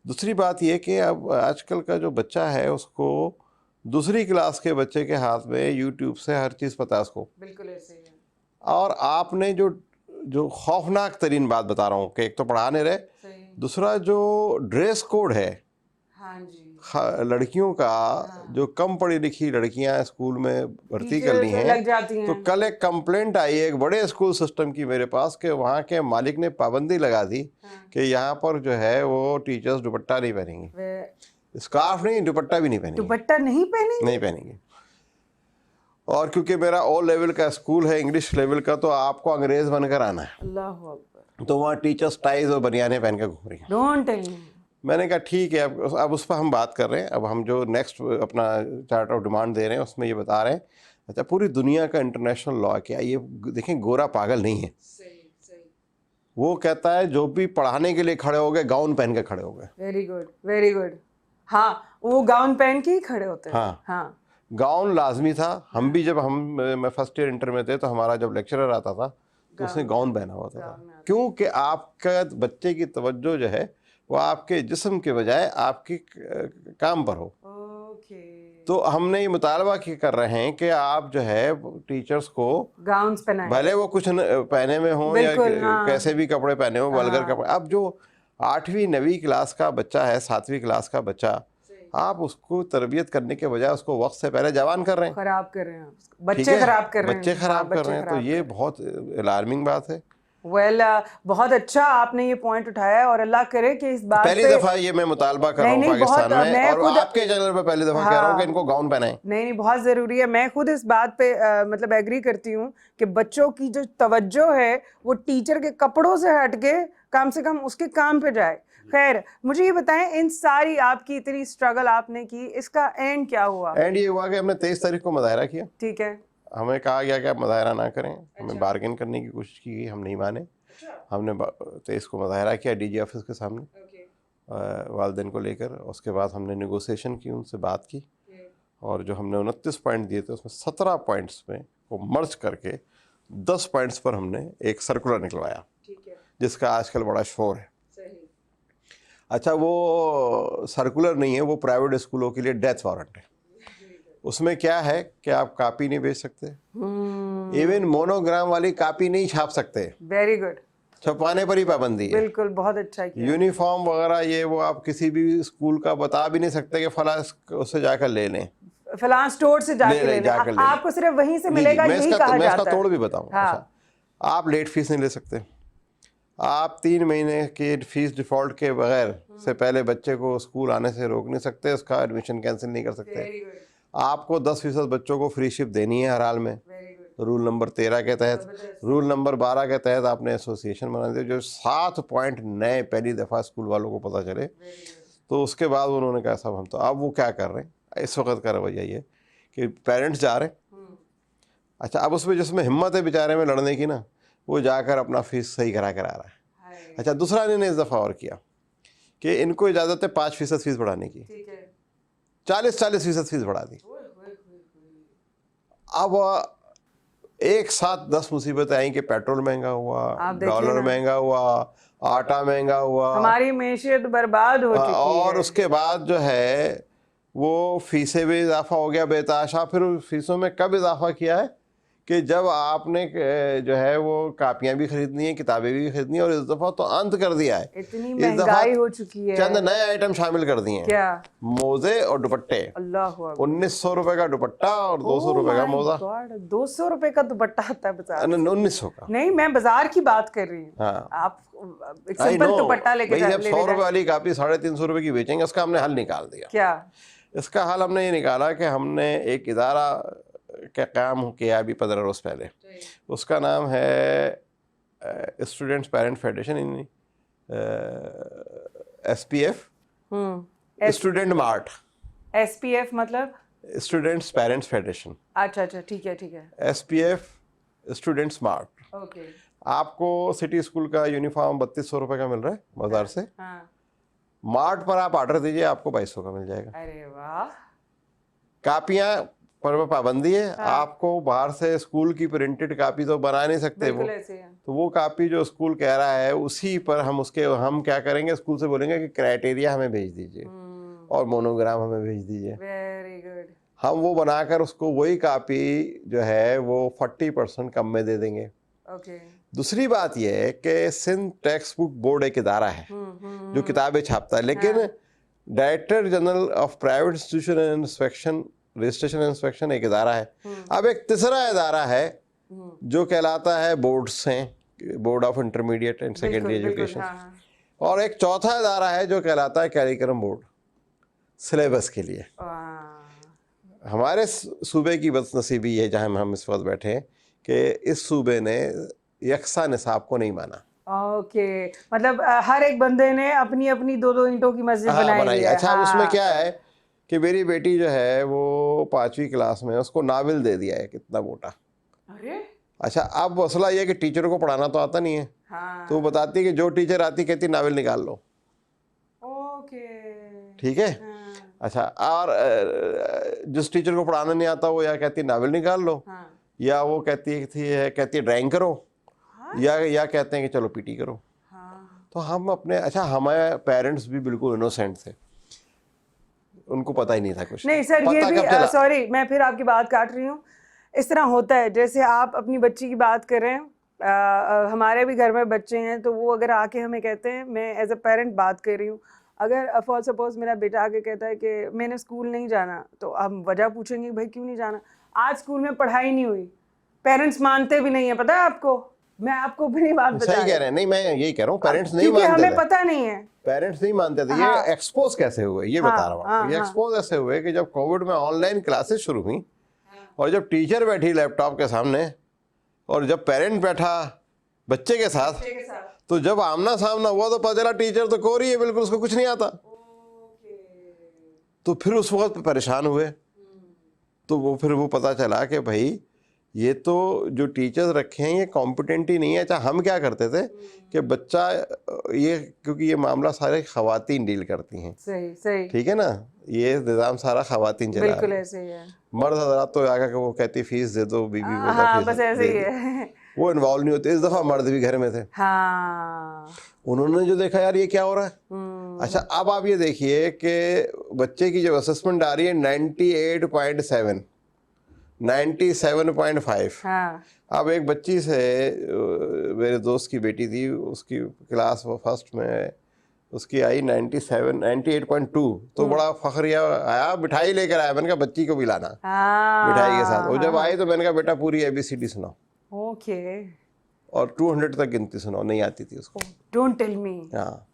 दूसरी बात ये कि अब आजकल का जो बच्चा है उसको दूसरी क्लास के बच्चे के हाथ में यूट्यूब से हर चीज़ पता है उसको। बिल्कुल ऐसे ही है। और आपने जो खौफनाक तरीन बात बता रहा हूँ कि एक तो पढ़ा नहीं रहे, दूसरा जो ड्रेस कोड है हाँ जी, लड़कियों का जो कम पढ़ी लिखी लड़कियां स्कूल में भर्ती कर ली हैं, लग जाती हैं। तो कल एक कंप्लेंट आई एक बड़े स्कूल सिस्टम की मेरे पास कि वहाँ के मालिक ने पाबंदी लगा दी कि यहाँ पर जो है वो टीचर्स दुपट्टा नहीं पहनेंगी, स्कार्फ नहीं, दुपट्टा भी नहीं पहनेंगी, दुपट्टा नहीं पहनेंगी, नहीं पहनेंगी। और क्योंकि मेरा ऑल लेवल का स्कूल है, इंग्लिश लेवल का, तो आपको अंग्रेज बनकर आना है। अल्लाह अकबर। तो वहाँ टीचर्स टाइज और बनियाने पहन के घूम रही हैं। Don't tell me. मैंने कहा ठीक है, अब उस पर हम बात कर रहे हैं। अब हम जो नेक्स्ट अपना चार्ट ऑफ डिमांड दे रहे हैं उसमें ये बता रहे हैं, अच्छा पूरी दुनिया का इंटरनेशनल लॉ क्या है, ये देखें गोरा पागल नहीं है। वो कहता है जो भी पढ़ाने के लिए खड़े हो गए गाउन पहन के खड़े हो गए। Very good, very good. हाँ, वो गाउन पहन के ही खड़े होते हैं। हाँ, हाँ, गाउन लाजमी था। हम भी जब मैं फर्स्ट ईयर इंटर में थे तो हमारा जब लेक्चरर आता था तो उसने गाउन पहना हुआ था, क्योंकि आपका बच्चे की तवज्जो जो है वो आपके जिस्म के बजाय आपके काम पर हो। तो हमने ये मुतालबा कर रहे हैं कि आप जो है टीचर्स को गाउन्स पहनाएं, भले वो कुछ पहने में हो या कैसे भी कपड़े पहने हो, वल्गर कपड़े। अब जो 8वीं 9वीं क्लास का बच्चा है, 7वीं क्लास का बच्चा, आप उसको तरबियत करने के बजाय उसको वक्त से पहले जवान कर रहे हैं, खराब कर रहे हैं, बच्चे खराब कर रहे हैं, बच्चे खराब कर रहे हैं। तो ये बहुत अलार्मिंग बात है। बहुत अच्छा आपने ये पॉइंट उठाया है और अल्लाह करे कि इस बात पहली दफा ये मैं मुतालबा कर रहा हूँ पाकिस्तान में, और आपके चैनल पे पहली दफा कह रहा हूँ कि इनको गाउन पहनाएं। नहीं, बहुत ज़रूरी है। मैं खुद इस बात पे मतलब एग्री करती हूँ कि बच्चों की जो तवज्जो है वो टीचर के कपड़ों से हट के कम से कम उसके काम पे जाए। खैर, मुझे ये बताएं, इन सारी आपकी इतनी स्ट्रगल आपने की, इसका एंड क्या हुआ? एंड ये हुआ कि हमने 23 तारीख को मुजाहरा किया। ठीक है। हमें कहा गया कि आप मुजाहरा ना करें। हमें बार्गेन करने की कोशिश की गई, हम नहीं माने। हमने 23 को मुजाहरा किया डीजी ऑफिस के सामने वालिदैन को लेकर। उसके बाद हमने नेगोशिएशन की, उनसे बात की, और जो हमने 29 पॉइंट दिए थे उसमें 17 पॉइंट्स में वो मर्ज करके 10 पॉइंट्स पर हमने एक सर्कुलर निकलवाया, जिसका आजकल बड़ा शोर है। अच्छा, वो सर्कुलर नहीं है, वो प्राइवेट स्कूलों के लिए डेथ वारंट है। उसमें क्या है कि आप कॉपी नहीं बेच सकते, इवन मोनोग्राम वाली कॉपी नहीं छाप सकते। Very good. छपवाने पर ही पाबंदी है। बिल्कुल, बहुत अच्छा किया। यूनिफॉर्म वगैरह ये वो आप किसी भी स्कूल का बता भी नहीं सकते कि फला उससे जाकर ले लें, फलां स्टोर से जाकर ले लें। आपको सिर्फ वहीं से मिलेगा, यही कहा जाता है। मैं इसका तोड़ भी बताऊं। अच्छा, आप लेट फीस नहीं ले सकते, आप 3 महीने की फीस डिफॉल्ट के बगैर से पहले बच्चे को स्कूल आने से रोक नहीं सकते, उसका एडमिशन कैंसिल नहीं कर सकते। आपको 10% बच्चों को फ्री शिप देनी है हर हाल में, रूल नंबर 13 के तहत। रूल नंबर 12 के तहत आपने एसोसिएशन बना दी। जो 7 पॉइंट नए पहली दफ़ा स्कूल वालों को पता चले, तो उसके बाद उन्होंने कहा साहब हम तो, अब वो क्या कर रहे हैं इस वक्त का रवैया ये कि पेरेंट्स जा रहे हैं। अच्छा, अब उसमें जिसमें हिम्मत है बेचारे में लड़ने की ना, वो जाकर अपना फीस सही करा कर आ रहा है। अच्छा, दूसरा इन्होंने इस दफ़ा और किया कि इनको इजाज़त है 5% फीस बढ़ाने की, 40% फीस बढ़ा दी। अब एक साथ 10 मुसीबतें आई कि पेट्रोल महंगा हुआ, डॉलर महंगा हुआ, आटा महंगा हुआ, हमारी मैशियत बर्बाद हो चुकी है। और उसके बाद जो है वो फीसें भी इजाफा हो गया बेताशा। फिर फीसों में कब इजाफा किया है कि जब आपने जो है वो कापियां भी खरीदनी है, किताबें भी खरीदनी है, और इस दफा तो अंत कर दिया है, इतनी महंगाई हो चुकी है, चंद नए आइटम शामिल कर दिए हैं। क्या? मोजे और दुपट्टे। 1900 रुपए का दुपट्टा और 200 रुपए का मोजा। 200 रुपए का दुपट्टा आता है बाजार? 1900 का। नहीं, मैं बाजार की बात कर रही हूँ। हाँ, आप एक सिंपल दुपट्टा लेके जब 100 रुपए वाली कापी 350 रुपए की बेचेंगे, उसका हमने हल निकाल दिया। क्या? इसका हल हमने ये निकाला कि हमने एक इदारा का काम किया अभी 15 रोज पहले, उसका नाम है students parent federation, SPF, student mart. SPF मतलब स्टूडेंट्स पेरेंट्स फेडरेशन। अच्छा, ठीक है। SPF students mart. ओके। आपको सिटी स्कूल का यूनिफॉर्म 3200 रुपए का मिल रहा है बाजार से। मार्ट पर आप ऑर्डर दीजिए, आपको 2200 का मिल जाएगा। अरे वाह। कापियां पर पाबंदी है। आपको बाहर से स्कूल की प्रिंटेड कापी तो बना नहीं सकते वो, तो वो कापी जो स्कूल कह रहा है उसी पर हम क्या करेंगे, स्कूल से बोलेंगे कि क्राइटेरिया हमें भेज दीजिए और मोनोग्राम हमें भेज दीजिए। Very good. हम वो बनाकर उसको वही कापी जो है वो 40% कम में दे देंगे। ओके। दूसरी बात यह है कि सिंध टेक्स्ट बुक बोर्ड एक इदारा है जो किताबें छापता है, लेकिन director general of private institution and inspection, registration and inspection एक इदारा है। अब एक तीसरा इदारा है जो कहलाता है बोर्ड्स हैं, board of intermediate and secondary education, और एक चौथा इदारा है जो कहलाता है कैरिकुलम बोर्ड, सिलेबस के लिए। हमारे सूबे की बदनसीबी है जहाँ हम इस वक्त बैठे हैं कि इस सूबे ने यकसा निसाब को नहीं माना। ओके, मतलब हर एक बंदे ने अपनी अपनी दो दो ईंटों की मस्जिद बनाई है। अच्छा, उसमें क्या है कि मेरी बेटी जो है वो 5वीं क्लास में, उसको नावल दे दिया है कितना मोटा। अरे अच्छा, अब मसला ये है कि टीचर को पढ़ाना तो आता नहीं है। तो वो बताती है कि जो टीचर आती कहती नावल निकाल लो। ओके, ठीक है। अच्छा, और जिस टीचर को पढ़ाना नहीं आता वो या कहती नावल निकाल लो, या वो कहती है ड्राइंग करो, या कहते हैं कि चलो पीटी करो। तो हम अपने, अच्छा हमारे पेरेंट्स भी बिल्कुल इनोसेंट थे, उनको पता ही नहीं था कुछ। नहीं सर, ये भी सॉरी मैं फिर आपकी बात काट रही हूँ। इस तरह होता है जैसे आप अपनी बच्ची की बात कर रहे हैं, हमारे भी घर में बच्चे हैं, तो वो अगर आके हमें कहते हैं, मैं एज अ पेरेंट बात कर रही हूँ, अगर फॉर सपोज मेरा बेटा आके कहता है कि मैंने स्कूल नहीं जाना, तो हम वजह पूछेंगे भाई क्यों नहीं जाना। आज स्कूल में पढ़ाई नहीं हुई, पेरेंट्स मानते भी नहीं है, पता है आपको, मैं आपको अपनी बात बता सही कह रहे हैं। नहीं, मैं यही कह रहा हूँ, पेरेंट्स नहीं मानते, हमें पता नहीं है, पेरेंट्स नहीं मानते थे। ये एक्सपोज कैसे हुए ये बता रहा हूँ। ये एक्सपोज ऐसे हुए कि जब कोविड में ऑनलाइन क्लासेस शुरू हुई, और जब टीचर बैठी लैपटॉप के सामने, और जब पेरेंट बैठा बच्चे के साथ, तो जब आमना सामना हुआ तो पता चला टीचर तो कोरी है बिल्कुल, उसको कुछ नहीं आता। तो फिर उस वक्त परेशान हुए। तो फिर वो पता चला कि भाई ये तो जो टीचर्स रखे हैं ये कॉम्पिटेंट ही नहीं है। अच्छा, हम क्या करते थे कि बच्चा ये, क्योंकि ये मामला सारे खवातीन डील करती हैं। सही सही, ठीक है ना, ये निज़ाम सारा खवातीन चला, बिल्कुल ऐसे ही है। मर्द हजरात तो आकर के वो कहती फीस दे दो, बीबी बस ऐसे ही है, वो इन्वॉल्व नहीं होते। इस दफा मर्द भी घर में थे। उन्होंने जो देखा यार ये क्या हो रहा है। अच्छा, अब आप ये देखिए कि बच्चे की जब असेसमेंट आ रही है 98.7, 97.5। अब एक बच्ची से, मेरे दोस्त की बेटी थी, उसकी क्लास वो फर्स्ट में, उसकी आई 98.2। तो बड़ा फख्र आया, मिठाई लेकर आया। मैंने कहा बच्ची को भी लाना मिठाई के साथ। वो जब आई तो मैंने कहा बेटा पूरी ABCD सुनाओ। ओके, और 200 तक गिनती सुनाओ, नहीं आती थी उसको। Don't tell me. हाँ,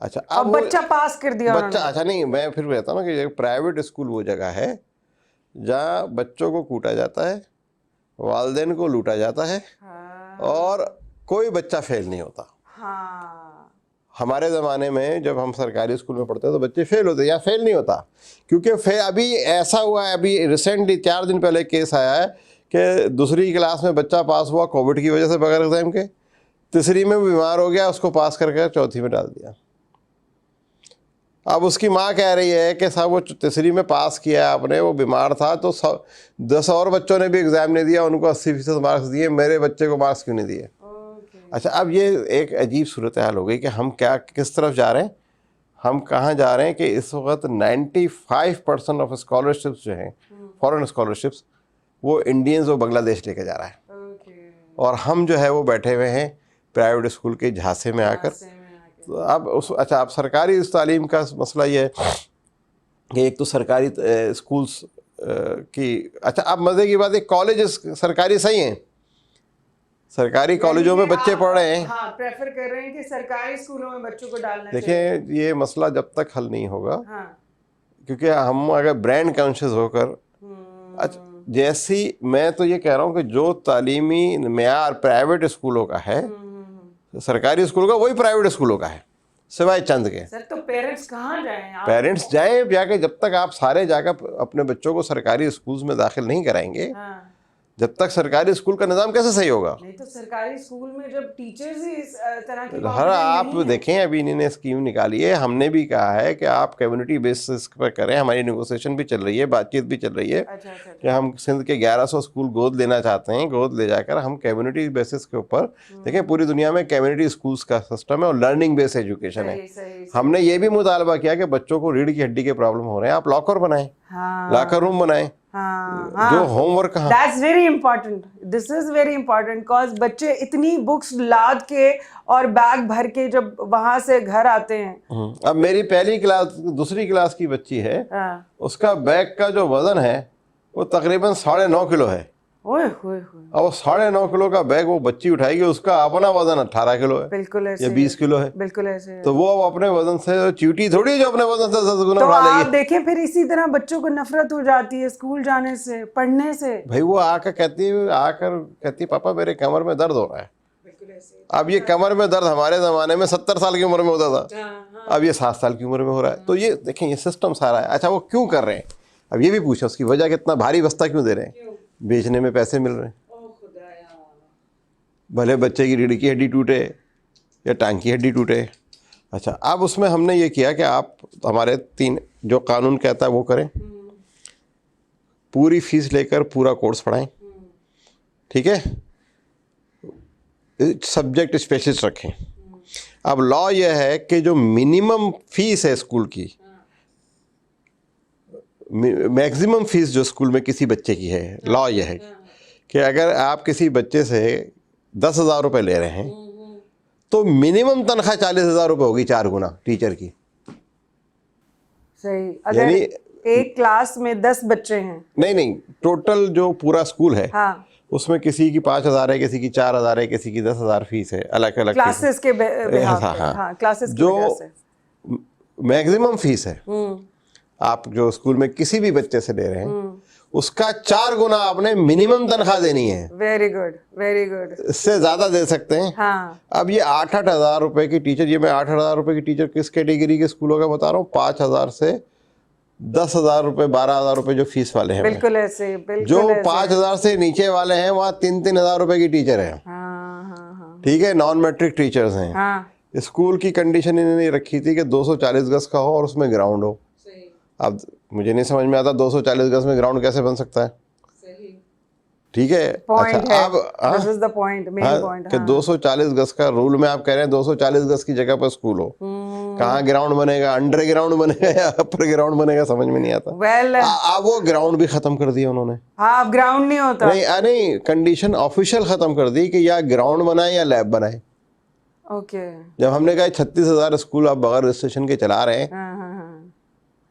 अच्छा, अब बच्चा पास कर दिया बच्चा। अच्छा, नहीं, मैं फिर कहता हूँ ना कि प्राइवेट स्कूल वो जगह है जहाँ बच्चों को कूटा जाता है, वालिदैन को लूटा जाता है, और कोई बच्चा फेल नहीं होता। हमारे ज़माने में जब हम सरकारी स्कूल में पढ़ते तो बच्चे फेल होते, या फेल नहीं होता, क्योंकि अभी ऐसा हुआ है, अभी रिसेंटली 4 दिन पहले केस आया है कि दूसरी क्लास में बच्चा पास हुआ कोविड की वजह से बगैर एग्जाम के, तीसरी में बीमार हो गया, उसको पास करके चौथी में डाल दिया। अब उसकी माँ कह रही है कि साहब वो तीसरी में पास किया आपने, वो बीमार था, तो 10 और बच्चों ने भी एग्ज़ाम नहीं दिया, उनको 80% मार्क्स दिए, मेरे बच्चे को मार्क्स क्यों नहीं दिए। अच्छा, अब ये एक अजीब सूरत हाल हो गई कि हम किस तरफ जा रहे हैं, हम कहाँ जा रहे हैं कि इस वक्त 95% ऑफ स्कॉलरशिप्स जो हैं, फॉरेन स्कॉलरशिप्स, वो इंडियंस और बांग्लादेश लेके जा रहा है। और हम जो है वो बैठे हुए हैं प्राइवेट स्कूल के झांसे में आकर। तो अब अच्छा, अब सरकारी इस तालीम का मसला ये है कि एक तो सरकारी स्कूल्स की, अच्छा अब मज़े की बात है, कॉलेज सरकारी सही हैं, सरकारी कॉलेजों में बच्चे पढ़ रहे हैं, प्रेफर कर रहे हैं कि सरकारी स्कूलों में बच्चों को डालना चाहिए। देखें, ये मसला जब तक हल नहीं होगा, क्योंकि हम अगर ब्रांड कॉन्शियस होकर, अच्छा जैसी, मैं तो ये कह रहा हूँ कि जो तालीमी मेयार प्राइवेट स्कूलों का है, सरकारी स्कूलों का वही प्राइवेट स्कूलों का है, सिवाय चंद के। सर, तो पेरेंट्स कहाँ जाएं? पेरेंट्स जाएं जाके, जब तक आप सारे जाकर अपने बच्चों को सरकारी स्कूल्स में दाखिल नहीं कराएंगे, जब तक सरकारी स्कूल का निज़ाम कैसे सही होगा। नहीं तो सरकारी स्कूल में जब टीचर्स ही इस तरह की हर आप देखें, अभी इन्होंने स्कीम निकाली है, हमने भी कहा है कि आप कम्युनिटी बेसिस पर करें, हमारी नेगोशिएशन भी चल रही है, बातचीत भी चल रही है। अच्छा। कि हम सिंध के 1100 स्कूल गोद लेना चाहते हैं, गोद ले जाकर हम कम्युनिटी बेसिस के ऊपर, देखें पूरी दुनिया में कम्युनिटी स्कूल्स का सिस्टम है और लर्निंग बेस्ड एजुकेशन है। हमने ये भी मुतालबा किया कि बच्चों को रीढ़ की हड्डी के प्रॉब्लम हो रहे हैं, आप लॉकर बनाएं, लॉकर रूम बनाएं, हाँ, जो होमवर्क कहाँ, that's very important, this is very important, because बच्चे इतनी बुक्स लाद के और बैग भर के जब वहां से घर आते हैं। अब मेरी पहली क्लास दूसरी क्लास की बच्ची है, उसका बैग का जो वजन है वो तकरीबन 9.5 किलो है। ओए होए होए, अब वो 9.5 किलो का बैग वो बच्ची उठाएगी, उसका अपना वजन 18 किलो है, बिल्कुल ऐसे या 20 किलो है। बिल्कुल ऐसे तो वो अब अपने वजन से चींटी थोड़ी है जो अपने वजन से 10 गुना तो उठा आप लेगी। देखें फिर इसी तरह बच्चों को नफरत हो जाती है स्कूल जाने से, पढ़ने से। भाई वो आकर कहती पापा मेरे कमर में दर्द हो रहा है। अब ये कमर में दर्द हमारे ज़माने में 70 साल की उम्र में होता था, अब ये 7 साल की उम्र में हो रहा है। तो ये देखें, ये सिस्टम सारा है। अच्छा, वो क्यों कर रहे हैं, अब ये भी पूछा उसकी वजह, कितना भारी बस्ता क्यों दे रहे हैं? बेचने में पैसे मिल रहे हैं। भले बच्चे की रीढ़ की हड्डी टूटे या टांग की हड्डी टूटे। अच्छा, अब उसमें हमने ये किया कि आप हमारे 3 जो कानून कहता है वो करें, पूरी फीस लेकर पूरा कोर्स पढ़ाएं, ठीक है, सब्जेक्ट स्पेशलिस्ट रखें। अब लॉ यह है कि जो मिनिमम फीस है स्कूल की, मैक्सिमम फीस जो स्कूल में किसी बच्चे की है, लॉ यह है कि अगर आप किसी बच्चे से 10,000 रुपये ले रहे हैं तो मिनिमम तनख्वाह 40,000 रुपये होगी, 4 गुना टीचर की। सही, अगर एक क्लास में 10 बच्चे हैं, नहीं, टोटल जो पूरा स्कूल है, हाँ, उसमें किसी की 5,000 है, किसी की 4,000 है, किसी की 10,000 फीस है, अलग अलग क्लासेस के बिहाफ पे, हाँ, क्लासेस की वजह से जो मैक्सिमम फीस है आप जो स्कूल में किसी भी बच्चे से ले रहे हैं, उसका 4 गुना आपने मिनिमम तनख्वाह देनी है। Very good, very good. इससे ज्यादा दे सकते हैं। हाँ। अब ये 8-8 हज़ार रुपए की टीचर, ये मैं 8 हज़ार रुपए की टीचर किस कैटेगरी के स्कूलों का बता रहा हूँ, 5,000 से 10,000 रुपए, 12,000 रुपए जो फीस वाले हैं, बिल्कुल ऐसे, बिल्कुल जो ऐसे। 5,000 से नीचे वाले हैं वहाँ 3-3 हज़ार रुपए की टीचर है। हाँ, ठीक है, नॉन मैट्रिक टीचर्स हैं। हाँ, स्कूल की कंडीशन इन्होंने रखी थी कि 240 गज का हो और उसमें ग्राउंड हो। अब मुझे नहीं समझ में आता 240 गज में ग्राउंड कैसे बन सकता है। ठीक है, अच्छा, अब this is the point, main point कि 240 गज का रूल में आप कह रहे हैं 240 गज की जगह पर स्कूल हो, कहाँ ग्राउंड बनेगा, अंडरग्राउंड बनेगा या अपर ग्राउंड बनेगा, समझ में नहीं आता। अब वो ग्राउंड भी खत्म कर दिया उन्होंने। हाँ, अब ग्राउंड नहीं होता। नहीं, कंडीशन ऑफिशियल खत्म कर दी कि या ग्राउंड बनाए या लैब बनाए। ओके, जब हमने कहा 36,000 स्कूल आप बगैर रजिस्ट्रेशन के चला रहे हैं,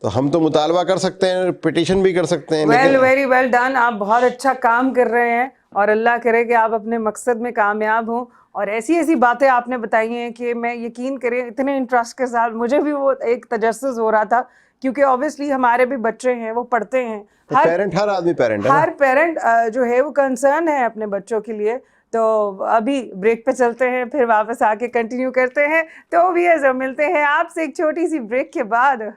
तो हम तो मुतालबा कर सकते हैं, पिटीशन भी कर सकते हैं। वेरी वेल डन, आप बहुत अच्छा काम कर रहे हैं और अल्लाह करे कि आप अपने मकसद में कामयाब हों। और ऐसी ऐसी बातें आपने बताई हैं कि मैं यकीन करें इतने इंटरेस्ट के साथ, मुझे भी वो एक तजस्सुस हो रहा था, क्योंकि ऑब्वियसली हमारे भी बच्चे हैं, वो पढ़ते हैं। हर आदमी पेरेंट है, हर पेरेंट जो है वो कंसर्न है अपने बच्चों के लिए। तो अभी ब्रेक पे चलते हैं, फिर वापस आके कंटिन्यू करते हैं। तो भी ऐसा मिलते हैं आपसे एक छोटी सी ब्रेक के बाद।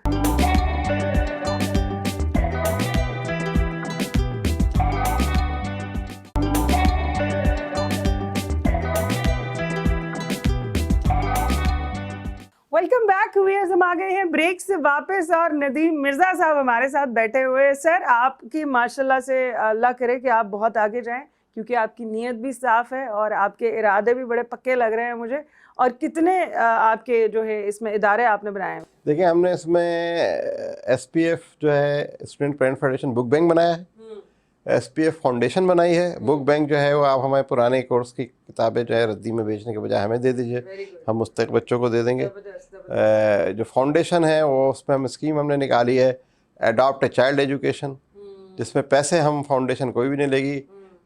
वेलकम बैक व्यूअर्स, हम आ गए हैं ब्रेक से वापस और नदीम मिर्ज़ा साहब हमारे साथ बैठे हुए हैं। सर, आपकी माशाल्लाह से अल्लाह करे कि आप बहुत आगे जाएं, क्योंकि आपकी नीयत भी साफ़ है और आपके इरादे भी बड़े पक्के लग रहे हैं मुझे। और कितने आपके जो है इसमें इदारे आपने बनाए हैं? देखिए, हमने इसमें SPF जो है student parent federation book bank बनाया है, SPF फाउंडेशन बनाई है। बुक बैंक जो है वो आप हमारे पुराने कोर्स की किताबें जो है रद्दी में बेचने के बजाय हमें दे दीजिए, हम मुस्तक बच्चों को दे देंगे। जो फाउंडेशन है वो उसमें हम स्कीम हमने निकाली है अडॉप्ट ए चाइल्ड एजुकेशन, जिसमें पैसे हम फाउंडेशन कोई भी नहीं लेगी,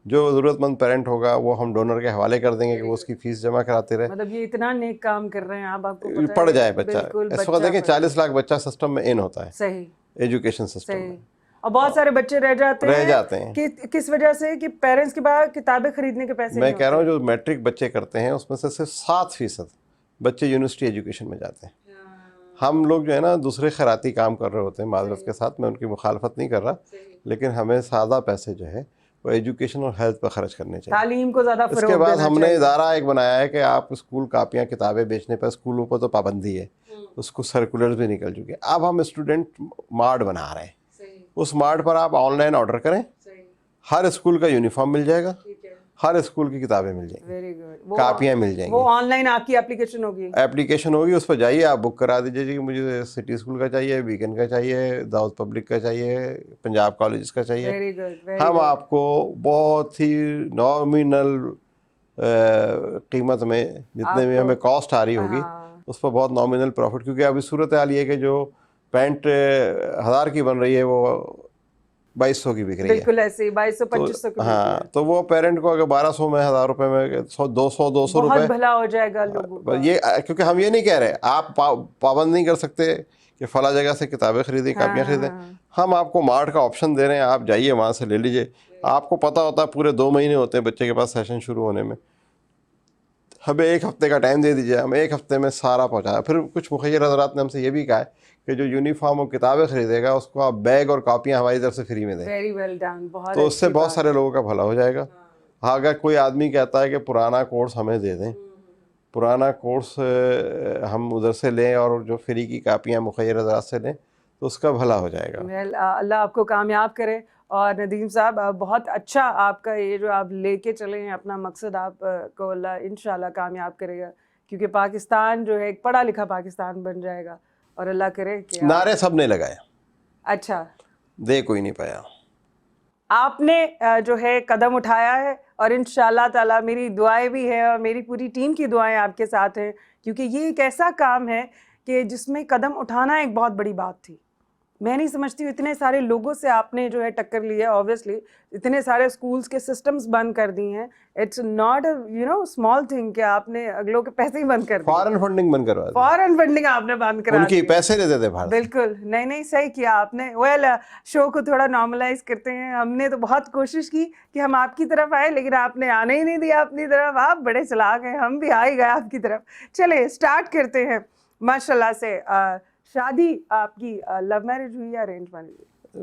जो ज़रूरतमंद पेरेंट होगा वो हम डोनर के हवाले कर देंगे कि वो उसकी फीस जमा कराते रहे। मतलब ये इतना नेक काम कर रहे हैं आप, आपको पता पढ़ है? जाए बच्चा। इस वक्त देखें 40 लाख बच्चा सिस्टम में इन होता है, सही एजुकेशन सिस्टम में, और बहुत सारे बच्चे रह जाते हैं कि किस वजह से कि पेरेंट्स के पास किताबें खरीदने के पैसे मैं कह रहा हूँ जो मैट्रिक बच्चे करते हैं उसमें से सिर्फ 7% बच्चे यूनिवर्सिटी एजुकेशन में जाते हैं। हम लोग जो है ना दूसरे खैराती काम कर रहे होते हैं, माजरत के साथ मैं उनकी मुखालफत नहीं कर रहा, लेकिन हमें सादा पैसे जो है वो एजुकेशन और हेल्थ पर खर्च करने चाहिए, तालीम को ज़्यादा फरोग इसके बाद देना हमने चाहिए। इदारा एक बनाया है कि आप स्कूल कापियाँ किताबें बेचने पर, स्कूलों पर तो पाबंदी है, उसको सर्कुलर भी निकल चुके, अब हम स्टूडेंट मार्ट बना रहे हैं। उस मार्ट पर आप ऑनलाइन ऑर्डर करें, हर स्कूल का यूनिफॉर्म मिल जाएगा, हर स्कूल की किताबें मिल जाएंगी, वेरी गुड। कापियाँ मिल वो जाएंगी। ऑनलाइन आपकी एप्लीकेशन होगी? एप्लीकेशन होगी, उस पर जाइए, आप बुक करा दीजिए कि मुझे सिटी स्कूल का चाहिए, बीकन का चाहिए, दाऊद पब्लिक का चाहिए, पंजाब कॉलेज का चाहिए। वेरी गुड, वेरी हम गुड। आपको बहुत ही नॉमिनल कीमत में, जितने में हमें कॉस्ट आ रही होगी उस पर बहुत नॉमिनल प्रॉफिट, क्योंकि अभी सूरत हाल ये है कि जो पैंट 1000 की बन रही है वो 2200 की बिक रही है। बिल्कुल ऐसे ही 2200-2500 की हाँ, तो वो पेरेंट को अगर 1200 में, 1000 रुपए में, 200 बहुत रुपए, भला हो जाएगा लोगों का। ये क्योंकि हम ये नहीं कह रहे आप पाबंद नहीं कर सकते कि फला जगह से किताबें खरीदें, कापियाँ खरीदें। हम आपको मार्ट का ऑप्शन दे रहे हैं, आप जाइए वहाँ से ले लीजिए। आपको पता होता है पूरे 2 महीने होते हैं बच्चे के पास सेशन शुरू होने में, हमें 1 हफ्ते का टाइम दे दीजिए, हम 1 हफ्ते में सारा पहुँचाया। फिर कुछ मुखिया हज़रात ने हमसे ये भी कहा है कि जो यूनिफॉर्म और किताबें खरीदेगा उसको आप बैग और कापियाँ हमारी तरफ से फ्री में दें। वेरी वेल डन, बहुत तो उससे बहुत सारे लोगों का भला हो जाएगा। हाँ, अगर कोई आदमी कहता है कि पुराना कोर्स हमें दे दें, पुराना कोर्स हम उधर से लें और जो फ्री की कापियाँ मुखैर हज़रात से लें, तो उसका भला हो जाएगा। अल्लाह आपको कामयाब करे। और नदीम साहब, बहुत अच्छा आपका ये जो आप लेके चले हैं अपना मकसद, आप को अल्लाह इंशाल्लाह कामयाब करेगा, क्योंकि पाकिस्तान जो है एक पढ़ा लिखा पाकिस्तान बन जाएगा। और अल्लाह करे कि नारे सब ने लगाए, अच्छा दे कोई नहीं पाया। आपने जो है कदम उठाया है, और इंशाल्लाह ताला मेरी दुआएं भी है और मेरी पूरी टीम की दुआएं आपके साथ हैं, क्योंकि ये एक ऐसा काम है कि जिसमें कदम उठाना एक बहुत बड़ी बात थी। मैं नहीं समझती हूँ, इतने सारे लोगों से आपने जो है टक्कर ली है, ऑब्वियसली इतने सारे स्कूल्स के सिस्टम्स बंद कर दिए हैं। It's not a small thing कि आपने अगलों के पैसे ही बंद कर दिए। फॉरेन फंडिंग बंद करवा दी, फॉरेन फंडिंग आपने बंद करा उनकी दी। पैसे लेते थे भारत। बिल्कुल, नहीं नहीं, सही किया आपने। वेल, शो को थोड़ा नॉर्मलाइज करते हैं। हमने तो बहुत कोशिश की कि हम आपकी तरफ आए, लेकिन आपने आने ही नहीं दिया अपनी तरफ। आप बड़े चालाक हैं, हम भी आ ही गए आपकी तरफ। चले स्टार्ट करते हैं माशाल्लाह से। शादी आपकी लव मैरिज हुई या अरेंज मैरिज?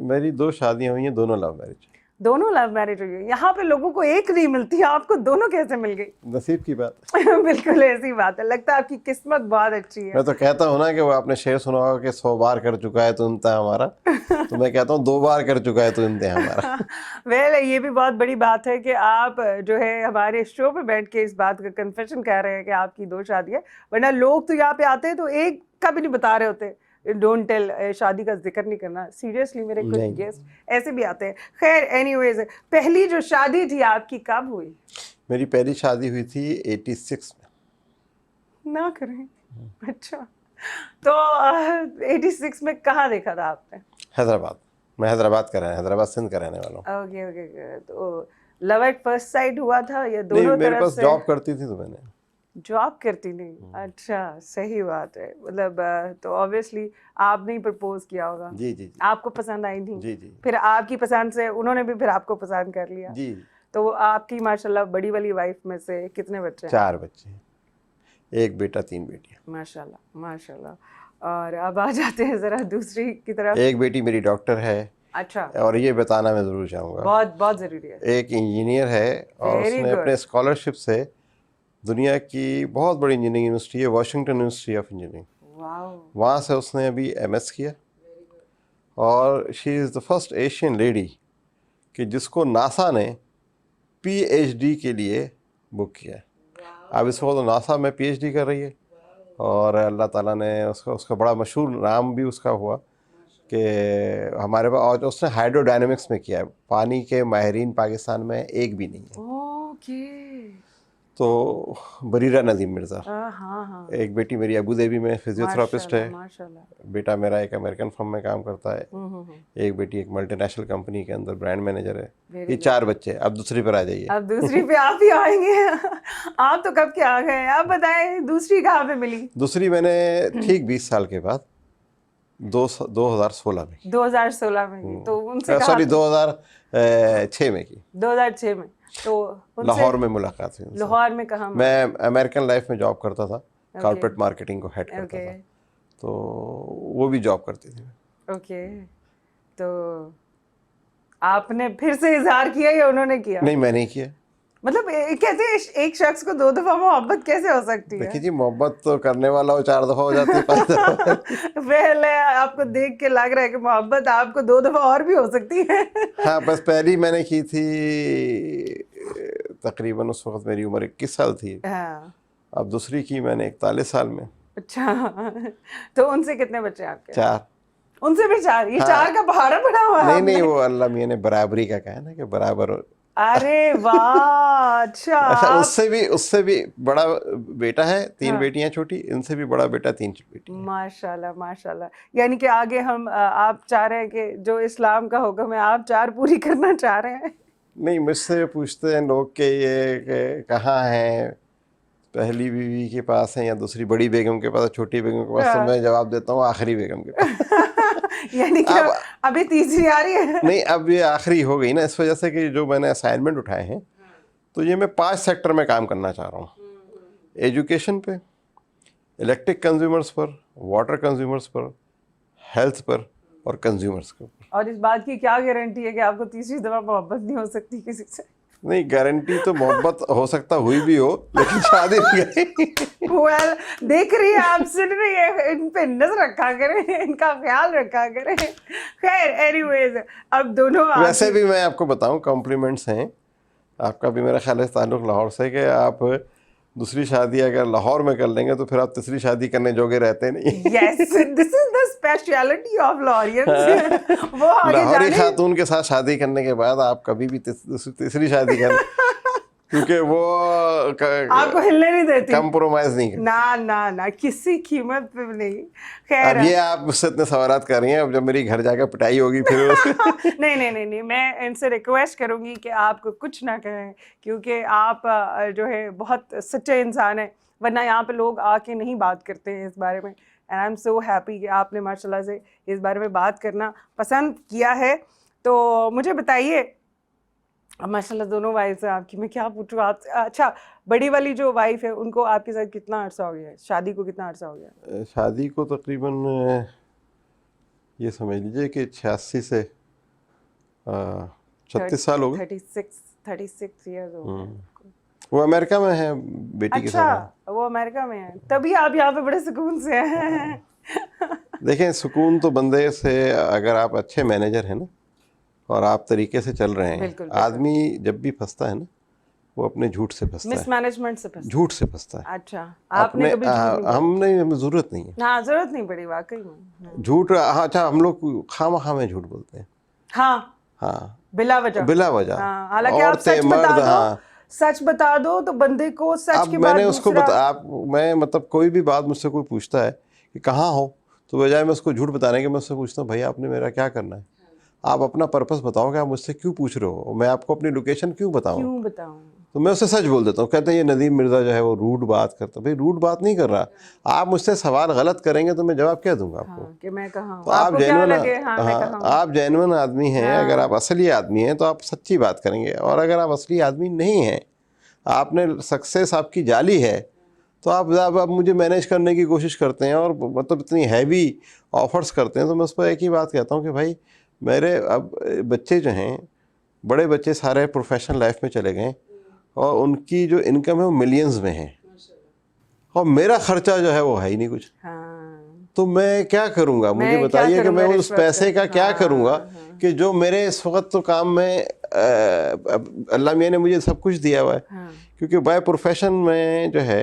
मेरी 2 शादियां हुई हैं, दोनों लव मैरिज। दोनों लव मैरिज हुई है। यहाँ पे लोगों को एक नहीं मिलती है, आपको दोनों कैसे मिल गई? नसीब की बात। बिल्कुल ऐसी बात है, लगता है आपकी किस्मत बहुत अच्छी है। मैं तो कहता हूँ ना कि वो आपने शेर सुना होगा कि 100 बार कर चुका है तो इम्तिहान हमारा, तो मैं कहता हूँ 2 बार कर चुका है तो इम्तिहान हमारा। वेल, ये भी बहुत बड़ी बात है कि आप जो है हमारे शो पे बैठ के इस बात का कन्फेशन कह रहे हैं कि आपकी 2 शादियाँ, वरना लोग तो यहाँ पे आते हैं तो एक का भी नहीं बता रहे होते। डोंट टेल, शादी का जिक्र नहीं करना। सीरियसली मेरे कुछ गेस्ट ऐसे भी आते हैं। खैर, एनीवेज, पहली जो शादी थी आपकी कब हुई? मेरी पहली शादी हुई थी 86 में। ना करें, अच्छा। तो 86 में कहाँ देखा था आपने? हैदराबाद। मैं हैदराबाद का रहने, हैदराबाद सिंध का रहने वाला हूँ। Okay okay. तो लव एट फर्स्ट साइट हुआ था या दोनों नहीं, मेरे तरफ पास से? जॉब करती थी तो मैंने। जॉब करती नहीं, अच्छा, सही बात है। मतलब तो ऑब्वियसली आपने ही प्रपोज किया होगा। जी जी जी। आपको पसंद आई थी? जी जी। फिर आपकी पसंद से उन्होंने भी फिर आपको पसंद कर लिया? जी। तो आपकी माशाल्लाह बड़ी वाली वाइफ में से कितने बच्चे हैं? 4 बच्चे हैं, 1 बेटा 3 बेटियां। माशाल्लाह माशाल्लाह। और अब आ जाते हैं जरा दूसरी की तरफ। एक बेटी मेरी डॉक्टर है। अच्छा। और ये बताना मैं जरूर चाहूँगा, बहुत बहुत जरूरी है। एक इंजीनियर है और Very उसने good. अपने स्कॉलरशिप से दुनिया की बहुत बड़ी इंजीनियरिंग यूनिवर्सिटी है, Washington university of engineering, wow, वहाँ से उसने अभी MS किया। और she is the first Asian lady कि जिसको नासा ने PhD के लिए बुक किया है। अब इस वक्त नासा में PhD कर रही है, और अल्लाह ताला ने उसका बड़ा मशहूर नाम भी उसका हुआ कि हमारे पास, और उसने हाइड्रोडायनेमिक्स में किया है। पानी के माहिरीन पाकिस्तान में एक भी नहीं है। ओके। तो बरीरा नदीम मिर्ज़ा, हाँ हाँ, एक बेटी मेरी अबू धाबी में फिजियोथेरापिस्ट है, माशाल्लाह। बेटा मेरा एक अमेरिकन फर्म में काम करता है, एक बेटी एक मल्टीनेशनल कंपनी के अंदर ब्रांड मैनेजर है। ये 4 बच्चे। अब दूसरी पर आ जाइए। अब दूसरी पे आप ही आएंगे। आप तो कब के आ गए, आप बताएं दूसरी कहाँ पे मिली? दूसरी मैंने ठीक 20 साल के बाद 2016 में की। 2016 में की। तो उनसे सॉरी 2006 में की। 2006 में। तो लाहौर में मुलाकात हुई। लाहौर में कहाँ? मैं अमेरिकन लाइफ में जॉब करता था, कॉर्पोरेट मार्केटिंग को हेड करता था, तो वो भी जॉब करती थी। ओके। तो आपने फिर से इजहार किया या उन्होंने किया? नहीं, मैंने किया। मतलब कैसे एक शख्स को 2 दफा मोहब्बत कैसे हो सकती है? देखिए जी, मोहब्बत तो करने वाला हो 4 दफा हो जाती है, 5 दफा। पहले आपको देख के लग रहा है कि मोहब्बत आपको 2 दफा और भी हो सकती है। हाँ, बस पहली मैंने की थी तकरीबन उस वक्त मेरी उम्र 21 साल थी। हाँ। अब दूसरी की मैंने 41 साल में। अच्छा तो उनसे कितने बच्चे आपके? 4। उनसे भी 4? ये हाँ। 4 का पहाड़ा बना हुआ है नहीं आपने? वो अल्लाह मियां ने बराबरी का कहा ना कि बराबर अरे वाह अच्छा ऐसा आप उससे भी बड़ा बेटा है, 3 हाँ। बेटियां छोटी, इनसे भी बड़ा बेटा 3 बेटी है। माशाल्लाह माशाल्लाह। यानी कि आगे हम आप चाह रहे हैं कि जो इस्लाम का हुक्म है आप 4 पूरी करना चाह रहे हैं? नहीं, मुझसे पूछते हैं लोग कि ये कि कहाँ हैं, पहली बीवी के पास है या दूसरी बड़ी बेगम के पास, छोटी बेगम के पास, तो मैं जवाब देता हूँ आखिरी बेगम के पास। यानी कि अब अभी तीसरी आ रही है? नहीं, अब ये आखिरी हो गई ना, इस वजह से कि जो मैंने असाइनमेंट उठाए हैं तो ये मैं 5 सेक्टर में काम करना चाह रहा हूँ। एजुकेशन पे, इलेक्ट्रिक कंज्यूमर्स पर, वाटर कंज्यूमर्स पर, हेल्थ पर और कंज्यूमर्स के ऊपर। और इस बात की क्या गारंटी है कि आपको तीसरी दफा मोहब्बत नहीं हो सकती किसी से? नहीं, गारंटी तो मोहब्बत हो सकता हुई भी हो, लेकिन शादी नहीं करें। well, देख रही है, आप सुन रही है, इन पे नजर रखा करें, इनका ख्याल रखा करें। खैर एनीवेज, अब दोनों वैसे भी मैं आपको बताऊं, कॉम्प्लीमेंट्स हैं। आपका भी मेरा ख्याल है ताल्लुक लाहौर से, कि आप दूसरी शादी अगर लाहौर में कर लेंगे तो फिर आप तीसरी शादी करने जोगे रहते नहीं। Yes this is the speciality of Laureus. वो आगे लाहौरी जाने खातून के साथ शादी करने के बाद आप कभी भी तीसरी शादी कर, क्योंकि वो आपको हिलने नहीं देती, कंप्रोमाइज नहीं करती। ना ना ना किसी कीमत पे भी नहीं। खैर अब ये आप मुझसे इतने सवालात कर रही हैं, अब जब मेरी घर जाकर पिटाई होगी फिर नहीं नहीं नहीं नहीं, मैं इनसे रिक्वेस्ट करूंगी कि आप कुछ ना कहें, क्योंकि आप जो है बहुत सच्चे इंसान हैं, वरना यहाँ पे लोग आके नहीं बात करते हैं इस बारे में। And I am so happy कि आपने माशाल्लाह से इस बारे में बात करना पसंद किया है। तो मुझे बताइए, माशाल्लाह दोनों वाइफ है आपकी, मैं क्या पूछूँ आपसे। अच्छा, बड़ी वाली जो वाइफ है उनको आपके साथ कितना अर्सा हो गया है? शादी को कितना अर्सा हो गया? शादी को तकरीबन ये समझ लीजिए कि 86 से 36 साल हो गए। 36 ईयर्स हो गए। वो अमेरिका में है बेटी के साथ। अच्छा वो अमेरिका में है, तभी आप यहाँ पे बड़े सुकून से हैं। देखें, सुकून तो बंदे से, अगर आप अच्छे मैनेजर हैं ना और आप तरीके से चल रहे हैं, बिल्कुल। आदमी जब भी फंसता है ना, वो अपने झूठ से फंसता है, मिसमैनेजमेंट से फंसता है। झूठ से फंसता है। अच्छा, आपने कभी झूठ नहीं बोला? हमने, हमें जरूरत नहीं है। हाँ, जरूरत नहीं पड़ी वाकई में। झूठ, हाँ, अच्छा, हम लोग खामखा में झूठ बोलते हैं। हाँ हाँ, बिला वजह। बिला वजह। हाँ, हालांकि आप सच बता दो, सच बता दो तो बंदे को सच के बाद मैंने उसको मैं मतलब कोई भी बात मुझसे कोई पूछता है कि कहाँ हो, तो बजाय मैं उसको झूठ बताने के मैं उससे पूछता हूँ, भाई आपने मेरा क्या करना है, आप अपना पर्पस बताओ कि आप मुझसे क्यों पूछ रहे हो, मैं आपको अपनी लोकेशन क्यों बताऊँ। तो मैं उससे सच बोल देता हूँ। कहते हैं ये नदीम मिर्ज़ा जो है वो रूड बात करता है। भाई रूड बात नहीं कर रहा, आप मुझसे सवाल गलत करेंगे तो मैं जवाब क्या दूंगा आपको। कि मैं कहाँ, तो आप जेन्युइन, हाँ, आप जेन्युइन आदमी हैं। अगर आप असली आदमी हैं तो आप सच्ची बात करेंगे, और अगर आप असली आदमी नहीं हैं, आपने सक्सेस आपकी जाली है, तो आप मुझे मैनेज करने की कोशिश करते हैं और मतलब इतनी हैवी ऑफर्स करते हैं। तो मैं उस पर एक ही बात कहता हूँ कि भाई मेरे अब बच्चे जो हैं, बड़े बच्चे सारे प्रोफेशनल लाइफ में चले गए और उनकी जो इनकम है वो मिलियंस में है, और मेरा खर्चा जो है वो है ही नहीं कुछ। तो मैं क्या करूँगा, मुझे बताइए कि मैं उस पैसे का क्या करूँगा कि जो मेरे इस वक्त तो काम में अल्लाह मियां ने मुझे सब कुछ दिया हुआ है। क्योंकि बाय प्रोफेशन में जो है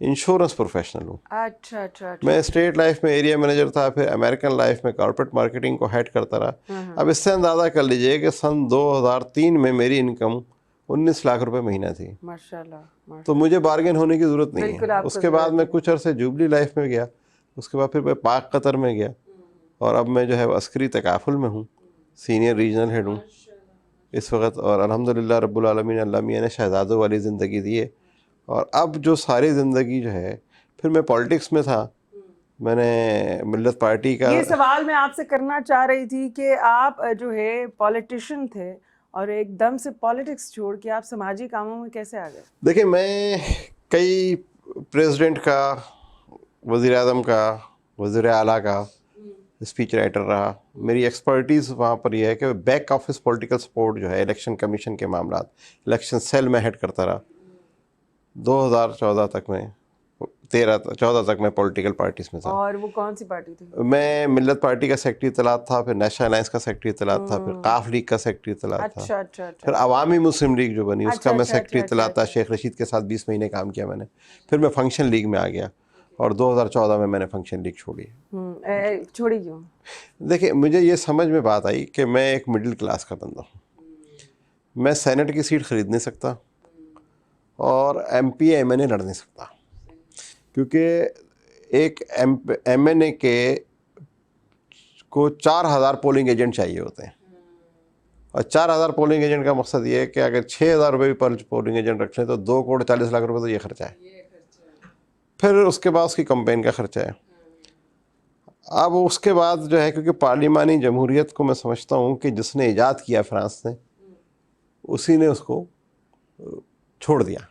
इंश्योरेंस प्रोफेशनल हूँ। अच्छा। मैं स्टेट लाइफ में एरिया मैनेजर था, फिर अमेरिकन लाइफ में कॉर्पोरेट मार्केटिंग को हेड करता रहा। अब इससे अंदाज़ा कर लीजिए कि सन 2003 में मेरी इनकम 19 लाख रुपए महीना थी। माशाल्लाह। तो मुझे बार्गेन होने की ज़रूरत नहीं है। उसके बाद मैं कुछ अरसे जुबली लाइफ में गया, उसके बाद फिर मैं पाक कतर में गया, और अब मैं जो है अस्करी तकाफुल में हूँ, सीनियर रीजनल हेड हूँ इस वक्त। और अल्हम्दुलिल्लाह रब्बुल आलमीन, अल्लाह मियां ने शहजादों वाली ज़िंदगी दी है। और अब जो सारी ज़िंदगी जो है, फिर मैं पॉलिटिक्स में था, मैंने मिल्लत पार्टी का। ये सवाल मैं आपसे करना चाह रही थी कि आप जो है पॉलिटिशियन थे और एकदम से पॉलिटिक्स छोड़ के आप समाजी कामों में कैसे आ गए? देखिए, मैं कई प्रेसिडेंट का, वज़ीर आज़म का, वज़ीर आला का स्पीच राइटर रहा। मेरी एक्सपर्टीज़ वहाँ पर यह है कि बैक ऑफिस पॉलिटिकल सपोर्ट जो है, इलेक्शन कमीशन के मामला, इलेक्शन सेल में हेड करता रहा 2014 तक मैं 13-14 तक मैं पॉलिटिकल पार्टीज में था। और वो कौन सी पार्टी थी? मैं मिल्लत पार्टी का सेक्रेटरी इत्तलात था, फिर नेशनल अलायंस का सेक्रेटरी इत्तलात था, फिर काफ लीग का सेक्रेटरी इत्तलात था, अच्छा अच्छा अच्छा फिर अवामी मुस्लिम लीग जो बनी उसका मैं अच्छा सेक्रेटरी अच्छा इत्तलात था। शेख रशीद के साथ 20 महीने काम किया मैंने। फिर मैं फंक्शन लीग में आ गया और 2014 में मैंने फंक्शन लीग छोड़ी। छोड़ी क्यों? देखिए, मुझे ये समझ में बात आई कि मैं एक मिडिल क्लास का बंदा हूँ, मैं सेनेट की सीट खरीद नहीं सकता और MP MNA लड़ नहीं सकता, क्योंकि एक MNA के को 4000 पोलिंग एजेंट चाहिए होते हैं और 4000 पोलिंग एजेंट का मकसद ये है कि अगर 6000 रुपये भी पर पोलिंग एजेंट रखते हैं तो 2,40 लाख रुपए तो ये खर्चा है, फिर उसके बाद उसकी कंपेन का खर्चा है। अब उसके बाद जो है, क्योंकि पार्लिमानी जमहूरियत को मैं समझता हूँ कि जिसने ईजाद किया फ्रांस ने, उसी ने उसको छोड़ दिया।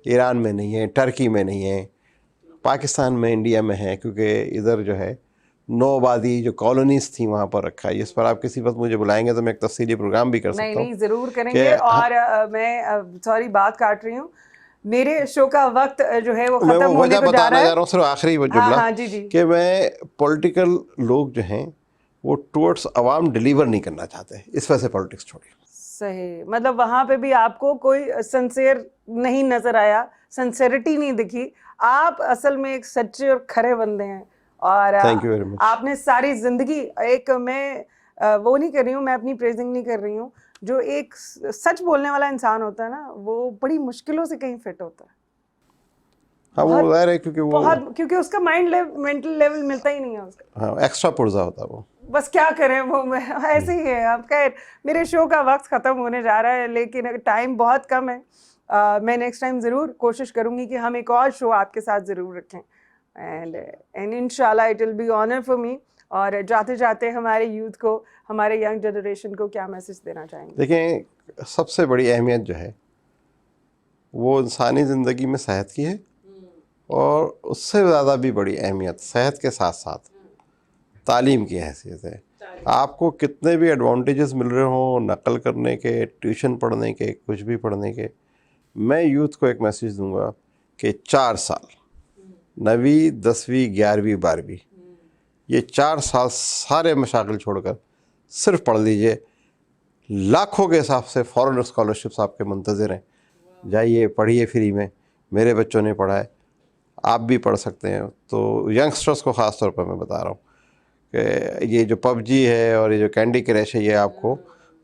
ईरान में नहीं है, टर्की में नहीं है, पाकिस्तान में, इंडिया में है, क्योंकि इधर जो है 9 आबादी जो कॉलोनीज थी वहाँ पर रखा है। इस पर आप किसी वक्त मुझे बुलाएंगे तो मैं एक तफसीली प्रोग्राम भी कर सकता हूँ। नहीं ज़रूर करेंगे। और मैं सॉरी बात काट रही हूँ, मेरे शो का वक्त जो है वो खत्म होने को जा रहा है। सिर्फ आखिरी जुमला हाँ जी जी कि मैं पॉलिटिकल लोग जो हैं वो टुवर्ड्स अवाम डिलीवर नहीं करना चाहते, इस वजह से पॉलिटिक्स छोड़ी। सही, मतलब वहाँ पे भी आपको कोई सिंसियर नहीं नजर आया, सिंसियरिटी नहीं दिखी। आप असल में एक सच्चे और खरे बंदे हैं और थैंक यू वेरी मच। आपने सारी जिंदगी एक, मैं वो नहीं कर रही हूँ, मैं अपनी प्रेजिंग नहीं कर रही हूँ, जो एक सच बोलने वाला इंसान होता है ना, वो बड़ी मुश्किलों से कहीं फिट होता है। हाँ, वो ज़ाहिर है, क्योंकि उसका मेंटल लेवल मिलता ही नहीं है उसका। हाँ, एक्स्ट्रा पुर्जा होता है वो। बस क्या करें, वो ऐसे ही है। अब खैर, मेरे शो का वक्त ख़त्म होने जा रहा है, लेकिन टाइम बहुत कम है। मैं नेक्स्ट टाइम ज़रूर कोशिश करूँगी कि हम एक और शो आपके साथ ज़रूर रखें, एंड इंशाल्लाह it will be honour for me. और जाते जाते हमारे यूथ को, हमारे यंग जनरेशन को क्या मैसेज देना चाहेंगे? देखें, सबसे बड़ी अहमियत जो है वो इंसानी ज़िंदगी में सेहत की है, और उससे ज़्यादा भी बड़ी अहमियत सेहत के साथ साथ तालीम की हैसियत है। आपको कितने भी एडवांटेजेस मिल रहे हों, नकल करने के, ट्यूशन पढ़ने के, कुछ भी पढ़ने के, मैं यूथ को एक मैसेज दूंगा कि 4 साल 9वीं 10वीं 11वीं 12वीं ये 4 साल सारे मशागिल छोड़कर सिर्फ पढ़ लीजिए। लाखों के हिसाब से फॉरेन स्कॉलरशिप्स आपके मुंतज़िर हैं, जाइए पढ़िए फ्री में। मेरे बच्चों ने पढ़ा है, आप भी पढ़ सकते हैं। तो यंगस्टर्स को ख़ास तौर पर मैं बता रहा हूँ कि ये जो PUBG है और ये जो कैंडी क्रश है, ये आपको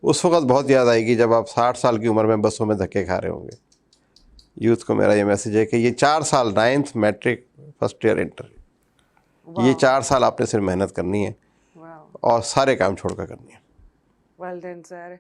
उस वक्त बहुत याद आएगी जब आप 60 साल की उम्र में बसों में धक्के खा रहे होंगे। यूथ को मेरा ये मैसेज है कि ये 4 साल 9th matric first year inter, ये 4 साल आपने सिर्फ मेहनत करनी है और सारे काम छोड़कर करनी है। Well done sir.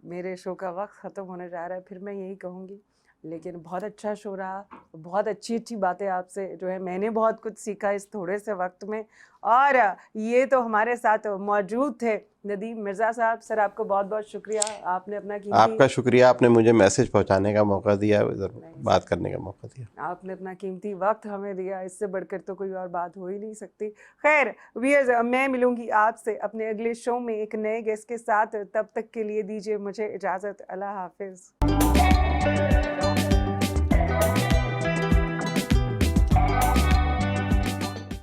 मेरे शो का वक्त ख़त्म होने जा रहा है, फिर मैं यही कहूँगी, लेकिन बहुत अच्छा शो रहा, बहुत अच्छी बातें आपसे जो है, मैंने बहुत कुछ सीखा इस थोड़े से वक्त में। और ये तो हमारे साथ मौजूद थे नदीम मिर्ज़ा साहब। सर आपको बहुत बहुत शुक्रिया, आपने अपना आपका शुक्रिया, आपने मुझे मैसेज पहुंचाने का मौका दिया, इधर बात करने का मौका दिया, आपने अपना कीमती वक्त हमें दिया, इससे बढ़कर तो कोई और बात हो ही नहीं सकती। खैर व्यूअर्स, मैं मिलूंगी आपसे अपने अगले शो में एक नए गेस्ट के साथ। तब तक के लिए दीजिए मुझे इजाज़त। अल्लाह हाफिज़।